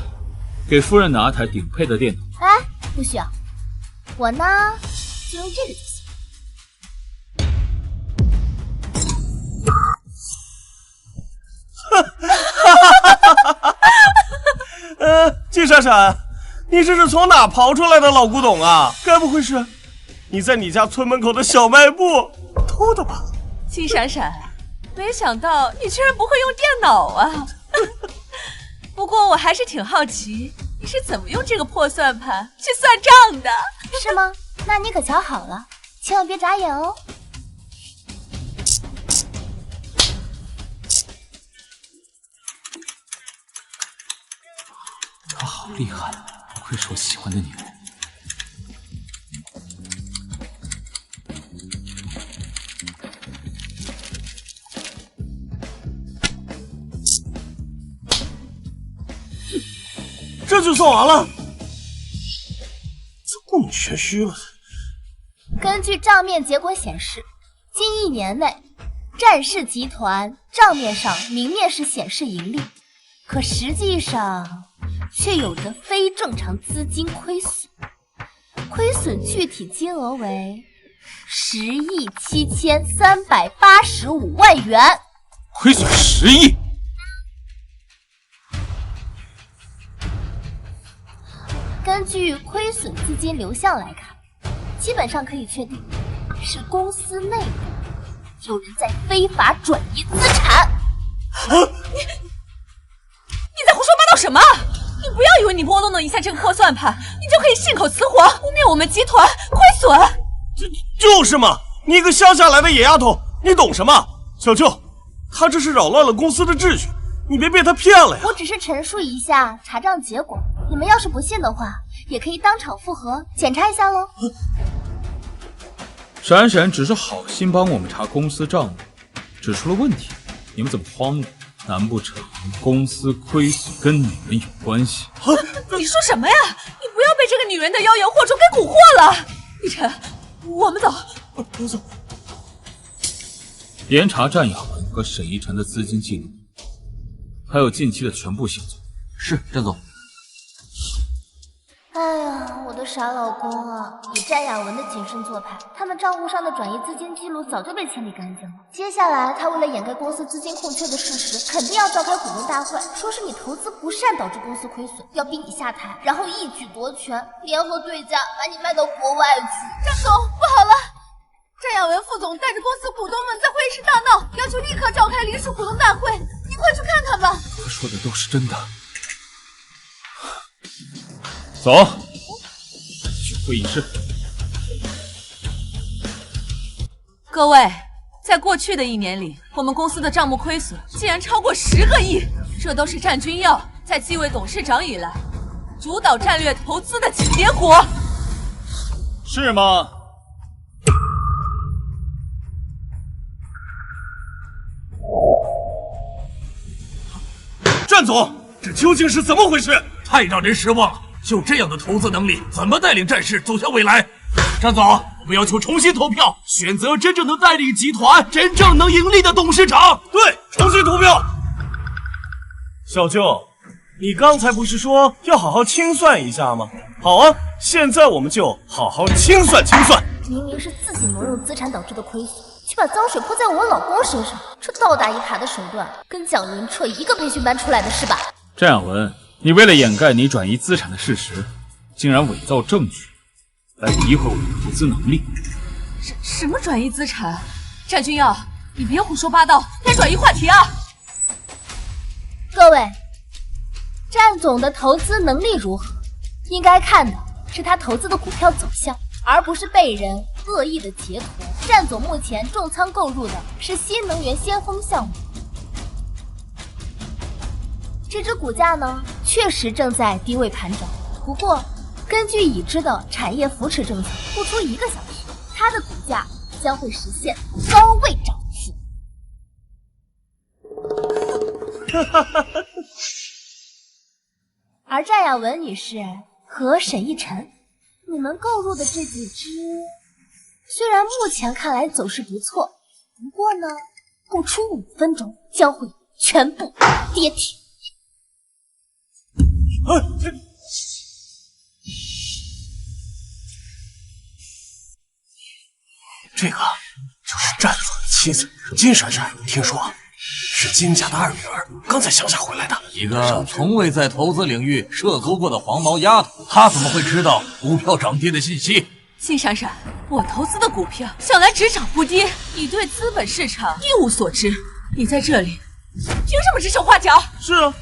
给夫人拿台顶配的电脑。哎，不需要，我呢就用这个就行。季闪闪，你这是从哪刨出来的老古董啊？该不会是你在你家村门口的小卖部偷的吧？金闪闪，没想到你居然不会用电脑啊！不过我还是挺好奇，你是怎么用这个破算盘去算账的？是吗？那你可瞧好了，千万别眨眼哦。她好厉害，不愧是我喜欢的女人。这就算完了？这顾你玄虚了。根据账面结果显示，近1年内，战氏集团账面上明面是显示盈利，可实际上却有着非正常资金亏损，亏损具体金额为10.7385亿元。亏损10亿？根据亏损资金流向来看，基本上可以确定是公司内部有人在非法转移资产。你在胡说八道什么？你不要以为你拨弄了一下这个破算盘，你就可以信口雌黄，污蔑我们集团亏损。就是嘛，你一个乡下来的野丫头，你懂什么？小舅，他这是扰乱了公司的秩序，你别被他骗了呀。我只是陈述一下查账结果，你们要是不信的话，也可以当场复核检查一下喽。闪闪只是好心帮我们查公司账目，指出了问题，你们怎么慌呢？难不成公司亏损跟女人有关系？你说什么呀？你不要被这个女人的妖言惑众给蛊惑了。逸晨，我们走。我走。严查战雅文和沈逸晨的资金记录，还有近期的全部行踪。是，战总。哎呀，我的傻老公啊！以战雅文的谨慎做派，他们账户上的转移资金记录早就被清理干净了。接下来，他为了掩盖公司资金空缺的事实，肯定要召开股东大会，说是你投资不善导致公司亏损，要逼你下台，然后一举夺权，联合对家把你卖到国外去。战总，不好了！战雅文副总带着公司股东们在会议室大闹，要求立刻召开临时股东大会，你快去看看吧。他说的都是真的。走，去会议室。各位，在过去的1年里，我们公司的账目亏损竟然超过10个亿，这都是战君耀在继位董事长以来主导战略投资的结果。是吗？战总，这究竟是怎么回事？太让人失望了！就这样的投资能力，怎么带领战士走向未来？战总，我们要求重新投票，选择真正能带领集团、真正能盈利的董事长。对，重新投票。小舅，你刚才不是说要好好清算一下吗？好啊，现在我们就好好清算清算。明明是自己挪用资产导致的亏损，却把脏水泼在我老公身上，这倒打一耙的手段，跟蒋云彻一个培训班出来的是吧？战亚文，你为了掩盖你转移资产的事实，竟然伪造证据，来诋毁我的投资能力。什么转移资产？战君耀，你别胡说八道，该转移话题啊！各位，战总的投资能力如何？应该看的是他投资的股票走向，而不是被人恶意的截图。战总目前重仓购入的是新能源先锋项目，这只股价呢，确实正在低位盘整。不过，根据已知的产业扶持政策，不出1个小时，它的股价将会实现高位涨幅。而战亚文女士和沈逸晨，你们购入的这几只，虽然目前看来走势不错，不过呢，不出5分钟将会全部跌停。这个就是战总的妻子金闪闪，听说是金家的2女儿，刚才乡下回来的。一个从未在投资领域涉足过的黄毛丫头，她怎么会知道股票涨跌的信息？金闪闪，我投资的股票向来只涨不跌，你对资本市场一无所知，你在这里凭什么指手画脚？是啊，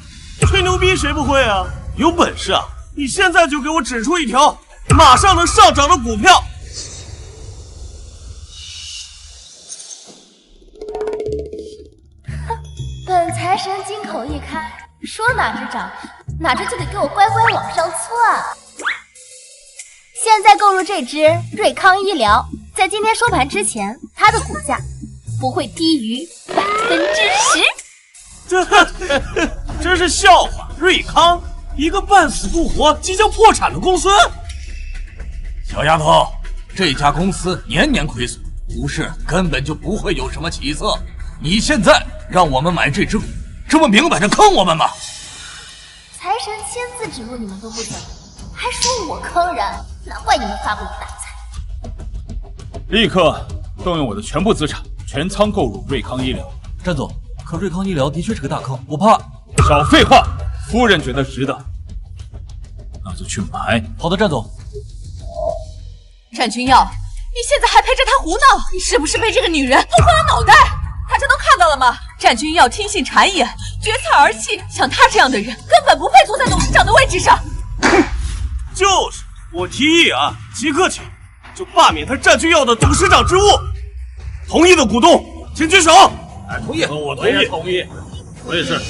吹牛逼谁不会啊？有本事啊，你现在就给我指出一条马上能上涨的股票。本财神金口一开，说哪只涨，哪只就得给我乖乖往上窜。现在购入这只瑞康医疗，在今天收盘之前，它的股价不会低于10%。这是笑话！瑞康，一个半死不活、即将破产的公司。小丫头，这家公司年年亏损，股市根本就不会有什么起色。你现在让我们买这只股，这不明摆着坑我们吗？财神亲自指路你们都不走，还说我坑人，难怪你们发不了大财。立刻动用我的全部资产，全仓购入瑞康医疗。战总，可瑞康医疗的确是个大坑，我怕。少废话，夫人觉得值得，那就去买。好的，战总。战君耀，你现在还陪着他胡闹，你是不是被这个女人碰昏了脑袋？大家都看到了吗？战君耀听信谗言，决策儿戏，像他这样的人根本不配坐在董事长的位置上。就是，我提议啊，即刻起就罢免他战君耀的董事长职务。同意的股东请举手。同意，我也同意，我也是。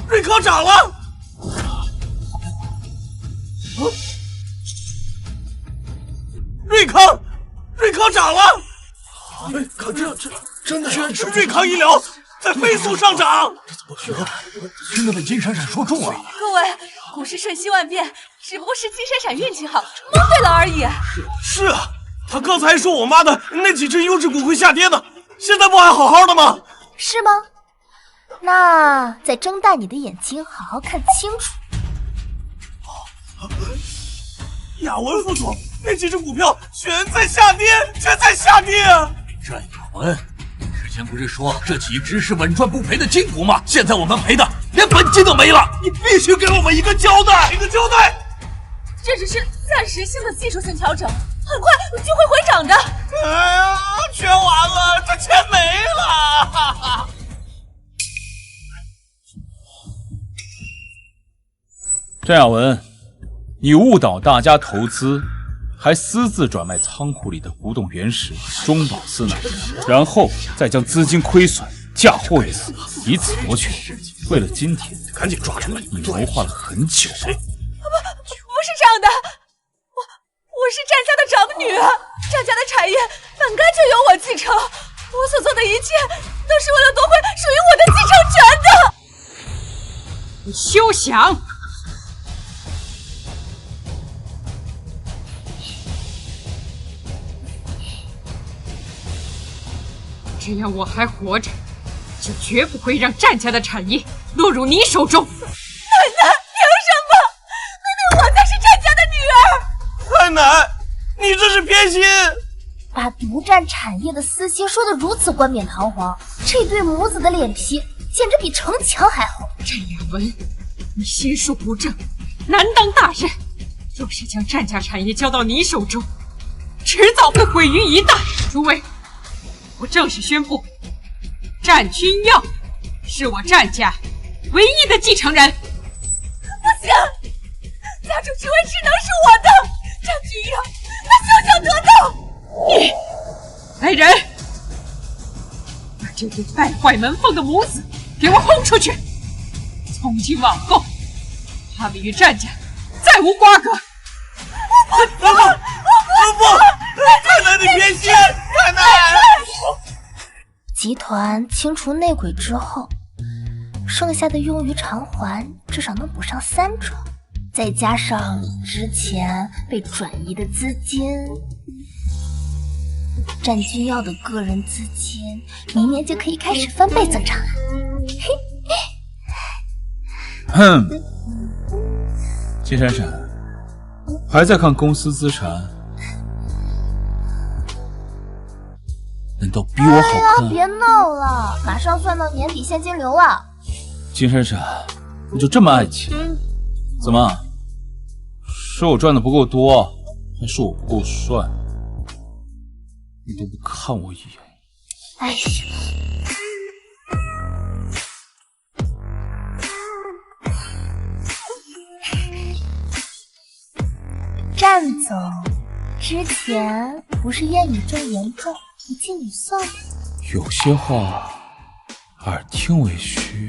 瑞康涨了。瑞康涨了！可这真的是瑞康医疗在飞速上涨，这怎么可能？真的被金闪闪说中了！各位，股市瞬息万变，只不过是金闪闪运气好，蒙对了而已。是啊，他刚才说我妈的那几只优质股会下跌的，现在不还好好的吗？是吗？那再睁大你的眼睛，好好看清楚。亚文副总，那几只股票全在下跌，全在下跌啊！战亚文，之前不是说这几只是稳赚不赔的金股吗？现在我们赔的连本金都没了，你必须给我们一个交代！这只是暂时性的技术性调整，很快就会回涨的。哎呀，全完了，这钱没了！战亚文，你误导大家投资，还私自转卖仓库里的古董原石中宝司奶，然后再将资金亏损嫁祸于此，以此夺权。为了今天，赶紧抓出来！你谋划了很久啊！不是这样的，我是战家的长女，战家的产业本该就由我继承，我所做的一切都是为了夺回属于我的继承权的。你休想！只要我还活着，就绝不会让战家的产业落入你手中。奶奶，凭什么？奶奶，我才是战家的女儿。太奶，你这是偏心！把独占产业的私心说得如此冠冕堂皇，这对母子的脸皮简直比城墙还厚。战雅文，你心术不正，难当大任。若是将战家产业交到你手中，迟早会毁于一旦。诸位，我正式宣布，战君耀是我战家唯一的继承人。不行，家主之位只能是我的。战君耀，他休想得到！你，来人，把这对败坏门风的母子给我轰出去！从今往后，他们与战家再无瓜葛。不！太奶，你偏心！太奶！集团清除内鬼之后，剩下的用于偿还至少能补上3种，再加上之前被转移的资金，战君耀的个人资金明年就可以开始翻倍增长了。哼，金闪闪，还在看公司资产？难道比我好看？别闹了，马上算到年底现金流了。金闪闪，你就这么爱钱？怎么？是我赚的不够多，还是我不够帅？你都不看我一眼？哎呀！战总之前不是烟雨正严重，不进你算吗？有些话耳听为虚，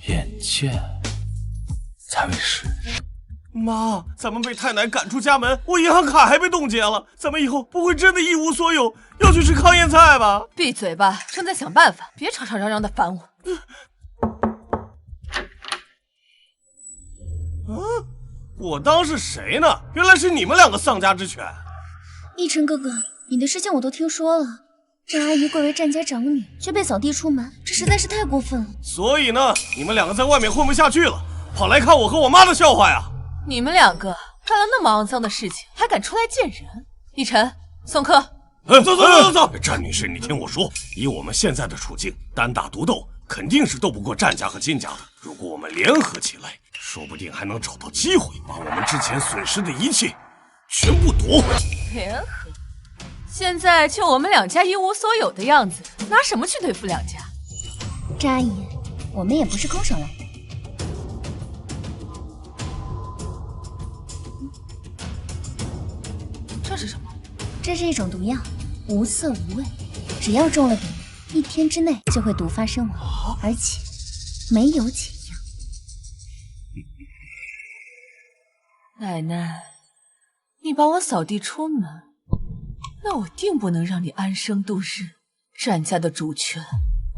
眼见才为实。妈，咱们被太奶赶出家门，我银行卡还被冻结了，咱们以后不会真的一无所有，要去吃糠咽菜吧？闭嘴吧，正在想办法，别吵吵嚷嚷的烦我。我当是谁呢？原来是你们2个丧家之犬。奕晨哥哥，你的事情我都听说了。战阿姨贵为战家长女，却被扫地出门，这实在是太过分了。所以呢，你们2个在外面混不下去了，跑来看我和我妈的笑话呀？你们2个干了那么肮脏的事情，还敢出来见人？奕晨，送客。走！战女士，你听我说，以我们现在的处境，单打独斗肯定是斗不过战家和金家的。如果我们联合起来，说不定还能找到机会，把我们之前损失的一切全部夺回来。联合？现在就我们2家一无所有的样子，拿什么去对付2家？战阿姨，我们也不是空手来的。这是什么？这是一种毒药，无色无味，只要中了毒，1天之内就会毒发身亡，而且没有解药。奶奶，你把我扫地出门，那我定不能让你安生度日。战家的主权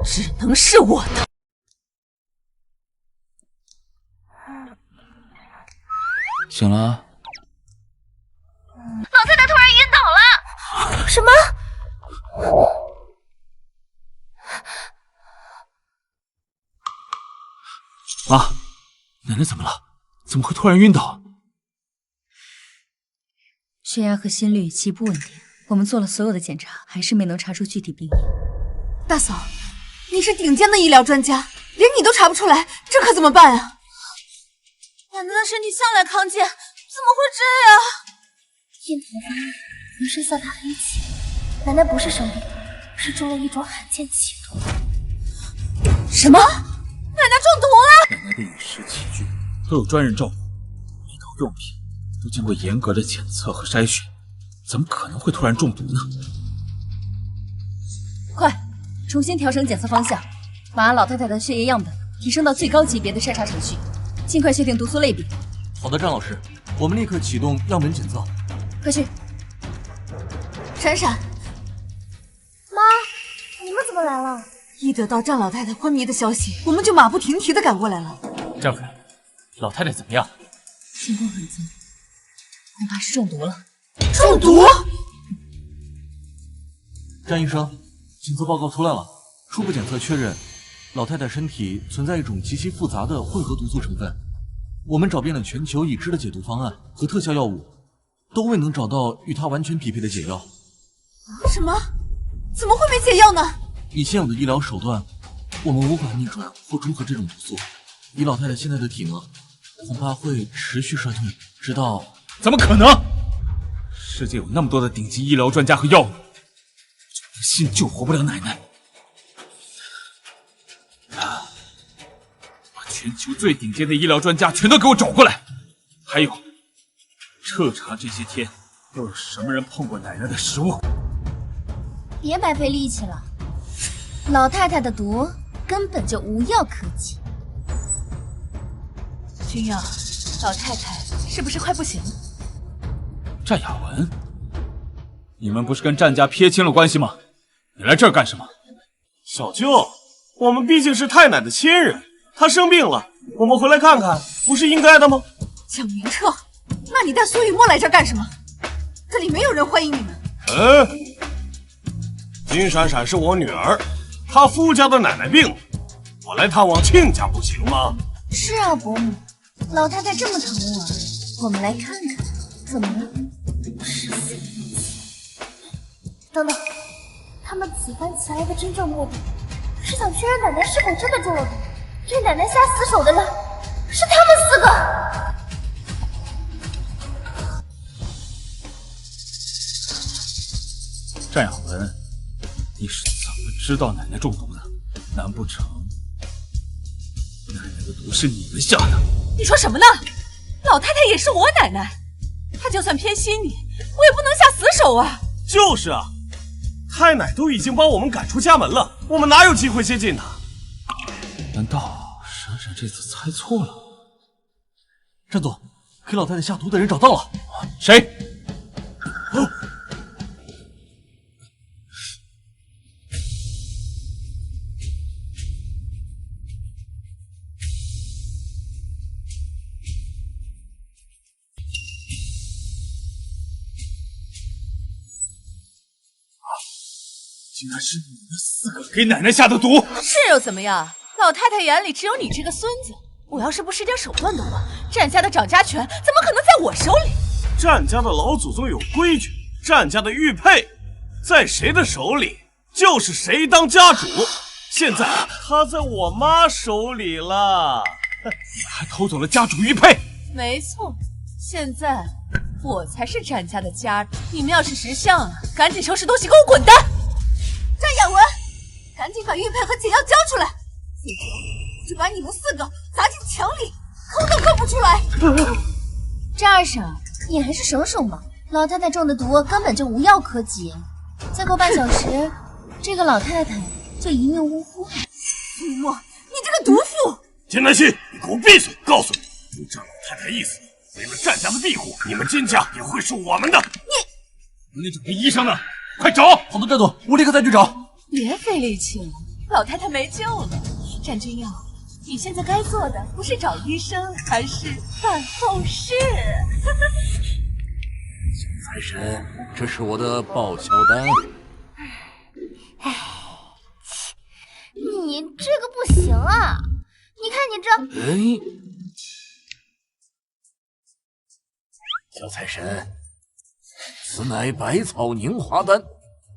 只能是我的。醒了？老太太突然晕倒了。什么？妈，奶奶怎么了？怎么会突然晕倒？血压和心率极不稳定，我们做了所有的检查，还是没能查出具体病因。大嫂，你是顶尖的医疗专家，连你都查不出来，这可怎么办啊？奶奶的身体向来康健，怎么会这样？印头发浑身散发黑气，奶奶不是生病，是中了一种罕见奇毒。什么？奶奶中毒了？奶奶的饮食起居都有专人照顾，医疗用品都经过严格的检测和筛选，怎么可能会突然中毒呢？快重新调整检测方向，把老太太的血液样本提升到最高级别的筛查程序，尽快确定毒素类别。好的，张老师，我们立刻启动样本检测。快去。闪闪，妈，你们怎么来了？一得到战老太太昏迷的消息，我们就马不停蹄的赶过来了。张飞，老太太怎么样？情况很糟，恐怕是中毒了。中毒？詹医生，检测报告出来了，初步检测确认，老太太身体存在一种极其复杂的混合毒素成分。我们找遍了全球已知的解毒方案和特效药物，都未能找到与它完全匹配的解药。什么？怎么会没解药呢？以现有的医疗手段，我们无法逆转或中和这种毒素。以老太太现在的体能，恐怕会持续衰退，直到……怎么可能？世界有那么多的顶级医疗专家和药物，我就不信救活不了奶奶。把全球最顶尖的医疗专家全都给我找过来，还有，彻查这些天都有什么人碰过奶奶的食物。别白费力气了，老太太的毒根本就无药可解。君阳，老太太是不是快不行了？战雅文，你们不是跟战家撇清了关系吗？你来这儿干什么？小舅，我们毕竟是太奶的亲人，她生病了，我们回来看看，不是应该的吗？蒋明彻，那你带苏雨墨来这儿干什么？这里没有人欢迎你们。金闪闪是我女儿，她夫家的奶奶病了，我来探望亲家不行吗？是啊，伯母，老太太这么疼我，我们来看看，怎么了？等等，他们此番前来的真正目的，是想确认奶奶是否真的中了毒，对奶奶下死手的人是他们4个。战雅文，你是怎么知道奶奶中毒的？难不成奶奶的毒是你们下的？你说什么呢？老太太也是我奶奶，她就算偏心你，我也不能下死手啊！就是啊，太奶都已经把我们赶出家门了，我们哪有机会接近她？难道闪闪这次猜错了？战总，给老太太下毒的人找到了。谁？竟然是你们4个给奶奶下的毒！是又怎么样？老太太眼里只有你这个孙子。我要是不使点手段的话，战家的掌家权怎么可能在我手里？战家的老祖宗有规矩，战家的玉佩在谁的手里，就是谁当家主。现在他在我妈手里了，你们还偷走了家主玉佩？没错，现在我才是战家的家主。你们要是识相啊，赶紧收拾东西给我滚蛋！战雅文，赶紧把玉佩和解药交出来，否则就把你们4个砸进墙里，抠都抠不出来。战二婶，你还是省省吧，老太太中的毒根本就无药可解，再过半小时，这个老太太就一命呜呼了。雨墨，你这个毒妇！金南希，你给我闭嘴！告诉你，照老太太意思，为了战家的庇护，你们金家也会是我们的。你找个医生呢？快找！好的，战总，我立刻再去找。别费力气了，老太太没救了。战君耀，你现在该做的不是找医生，而是办后事。财神，这是我的报销单。你这个不行啊！你看你这……哎，小财神，此乃百草凝华丹，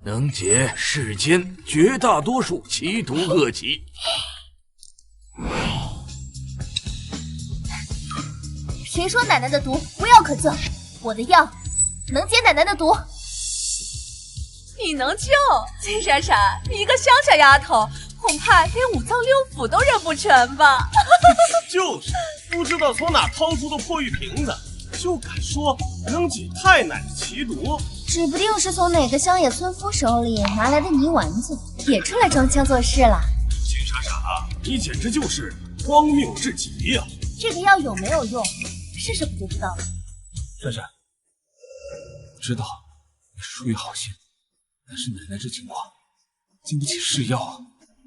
能解世间绝大多数奇毒恶疾。谁说奶奶的毒无药可救？我的药能解奶奶的毒。你能救？金闪闪，你一个乡下丫头，恐怕连5脏6腑都认不全吧？就是，不知道从哪掏出的破玉瓶子，就敢说能解太奶的奇毒，指不定是从哪个乡野村夫手里拿来的泥丸子，也出来装腔作势了。秦闪闪啊，你简直就是荒谬至极呀！这个药有没有用，试试不就知道了。闪闪，知道你出于好心，但是奶奶这情况经不起试药啊。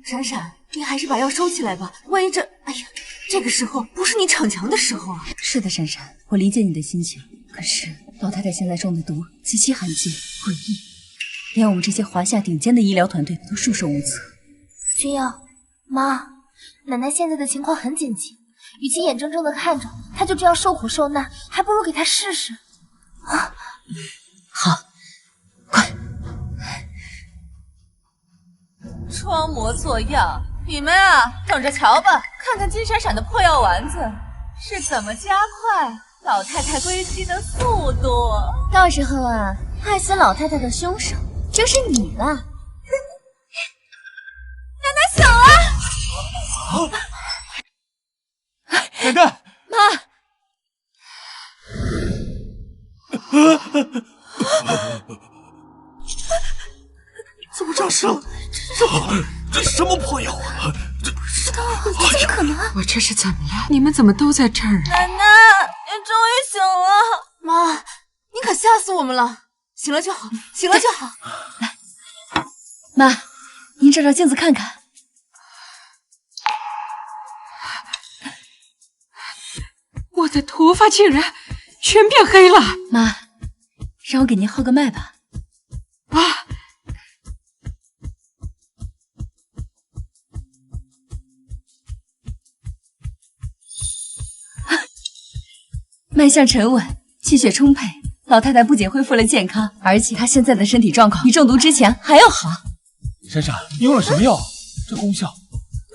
闪闪，你还是把药收起来吧，万一这……哎呀，这个时候不是你逞强的时候啊！是的，闪闪，我理解你的心情。可是老太太现在中的毒极其罕见、诡异，连我们这些华夏顶尖的医疗团队都束手无策。君瑶，妈，奶奶现在的情况很紧急，与其眼睁睁的看着她就这样受苦受难，还不如给她试试。啊，好，装模作样，你们啊，等着瞧吧，看看金闪闪的破药丸子是怎么加快老太太归西的速度。到时候啊，害死老太太的凶手就是你了。奶奶醒了！奶奶，妈。怎么诈尸了？这什么破药啊！这怎么可能？我这是怎么了？你们怎么都在这儿啊？奶奶，你终于醒了！妈，你可吓死我们了！醒了就好，醒了就好。来，妈，您照照镜子看看。我的头发竟然全变黑了！妈，让我给您号个脉吧。啊！脉象沉稳，气血充沛，老太太不仅恢复了健康，而且她现在的身体状况比中毒之前还要好。闪闪，你用了什么药？这功效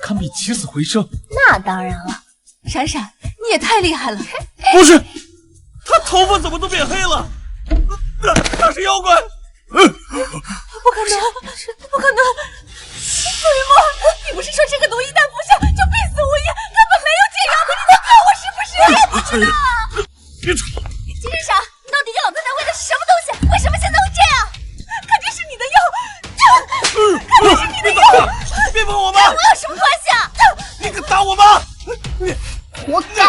堪比起死回生。那当然了，闪闪，你也太厉害了！不是，他头发怎么都变黑了？那是妖怪！不可能，不可能！苏云墨，你不是说这个毒一旦服下就必死无疑，根本没有解药的？你在骗我是不是？不知道。别吵！金闪闪，你到底给老太太喂的是什么东西？为什么现在会这样？肯定是你的药，肯定是你的药！别碰我妈！跟我有什么关系啊？你敢打我妈！你活该！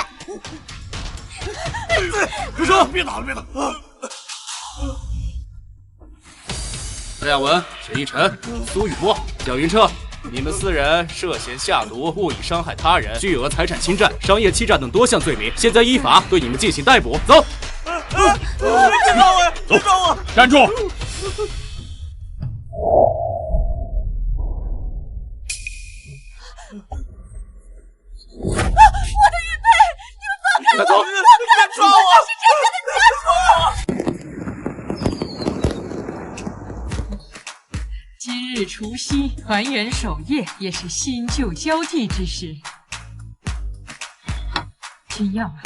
住手！别打了，别打！陈亚文、沈一晨、苏雨墨、蒋云彻，你们4人涉嫌下毒、故意伤害他人、巨额财产侵占、商业欺诈等多项罪名，现在依法对你们进行逮捕。走！别抓我！别抓我！站住！我的玉佩，你们放开我！走！别抓我！是这样的家属。今日除夕，团圆守夜，也是新旧交替之时。君耀啊，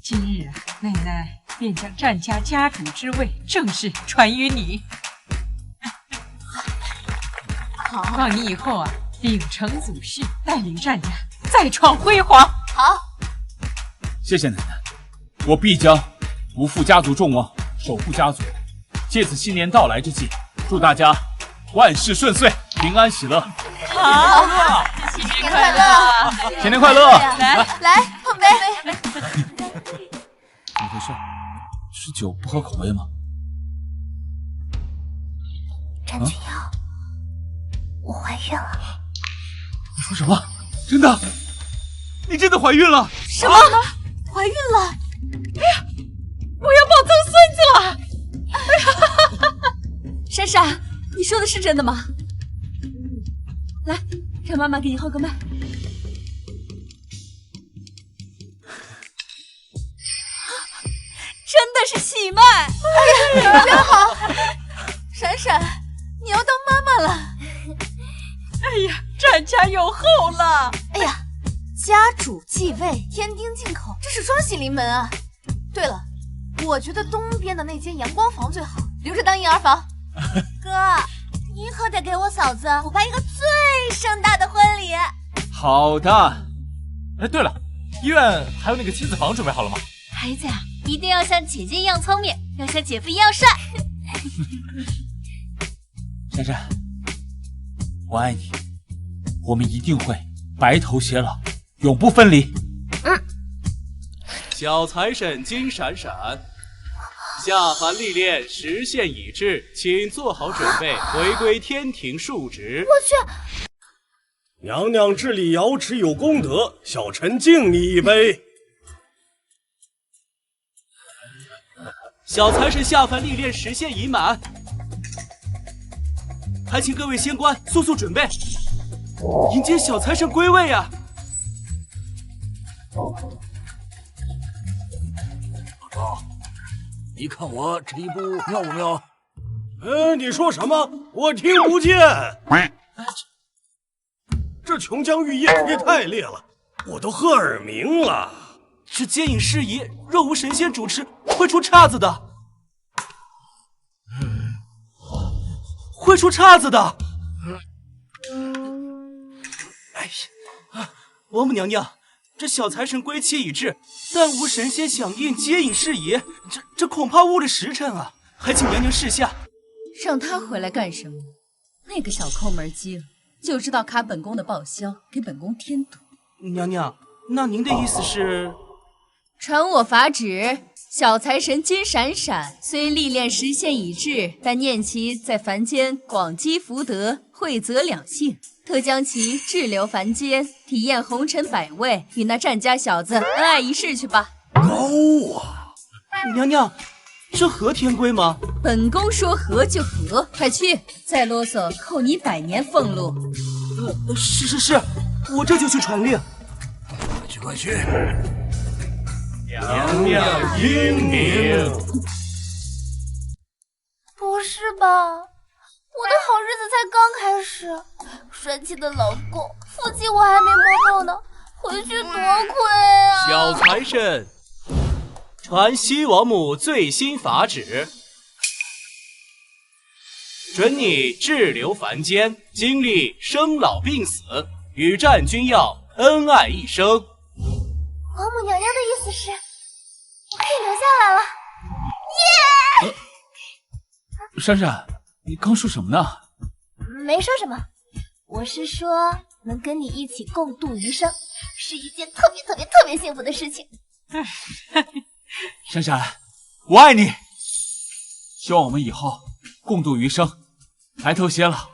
今日啊，奶奶便将战家家主之位正式传于你。好，望你以后啊，秉承祖训，带领战家再创辉煌。好，谢谢奶奶，我必将不负家族众望，守护家族。借此新年到来之际，祝大家万事顺遂，平安喜乐。好，新年快乐！新年快乐！来碰杯。怎么回事？是酒不合口味吗？詹君瑶，我怀孕了。你说什么？真的？你真的怀孕了？什么？怀孕了？哎呀，我要抱曾孙子了！闪闪，你说的是真的吗？来，让妈妈给你号个脉。真的是喜脉！哎呀，真好！闪闪，你要当妈妈了！哎呀，战家有后了！哎呀，家主继位，天丁进口，这是双喜临门啊！对了，我觉得东边的那间阳光房最好，留着当婴儿房。哥，你可得给我嫂子补办一个最盛大的婚礼。好的。哎，对了，医院还有那个亲子房准备好了吗？孩子呀，一定要像姐姐一样聪明，要像姐夫一样帅。珊珊，我爱你，我们一定会白头偕老，永不分离。小财神金闪闪，下凡历练时限已至，请做好准备，回归天庭述职。我去！娘娘治理瑶池有功德，小臣敬你一杯。小财神下凡历练时限已满，还请各位仙官速速准备，迎接小财神归位啊！老赵，你看我这一步妙不妙？你说什么？我听不见。这琼浆玉液也太烈了，我都喝耳鸣了。这接引事宜若无神仙主持，会出岔子的。会出岔子的。哎呀，王母娘娘，这小财神归期已至，但无神仙响应接引事宜，这恐怕误了时辰啊！还请娘娘示下。让他回来干什么？那个小抠门鸡了，就知道卡本宫的报销，给本宫添堵。娘娘，那您的意思是？传我法旨，小财神金闪闪虽历练时限已至，但念其在凡间广积福德，惠泽两性，特将其滞留凡间，体验红尘百味，与那战家小子恩爱一世去吧。高啊！娘娘，这合天规吗？本宫说合就合，快去！再啰嗦，扣你100年俸禄。是，我这就去传令。快去！娘娘英明。不是吧？我的好日子才刚开始，帅气的老公，腹肌我还没摸够呢，回去多亏啊！小财神，传西王母最新法旨，准你滞留凡间，经历生老病死，与战君要恩爱一生。王母娘娘的意思是，我可以留下来了。耶！珊珊，你刚说什么呢？没说什么，我是说能跟你一起共度余生，是一件特别幸福的事情。珊珊，我爱你，希望我们以后共度余生，白头偕老，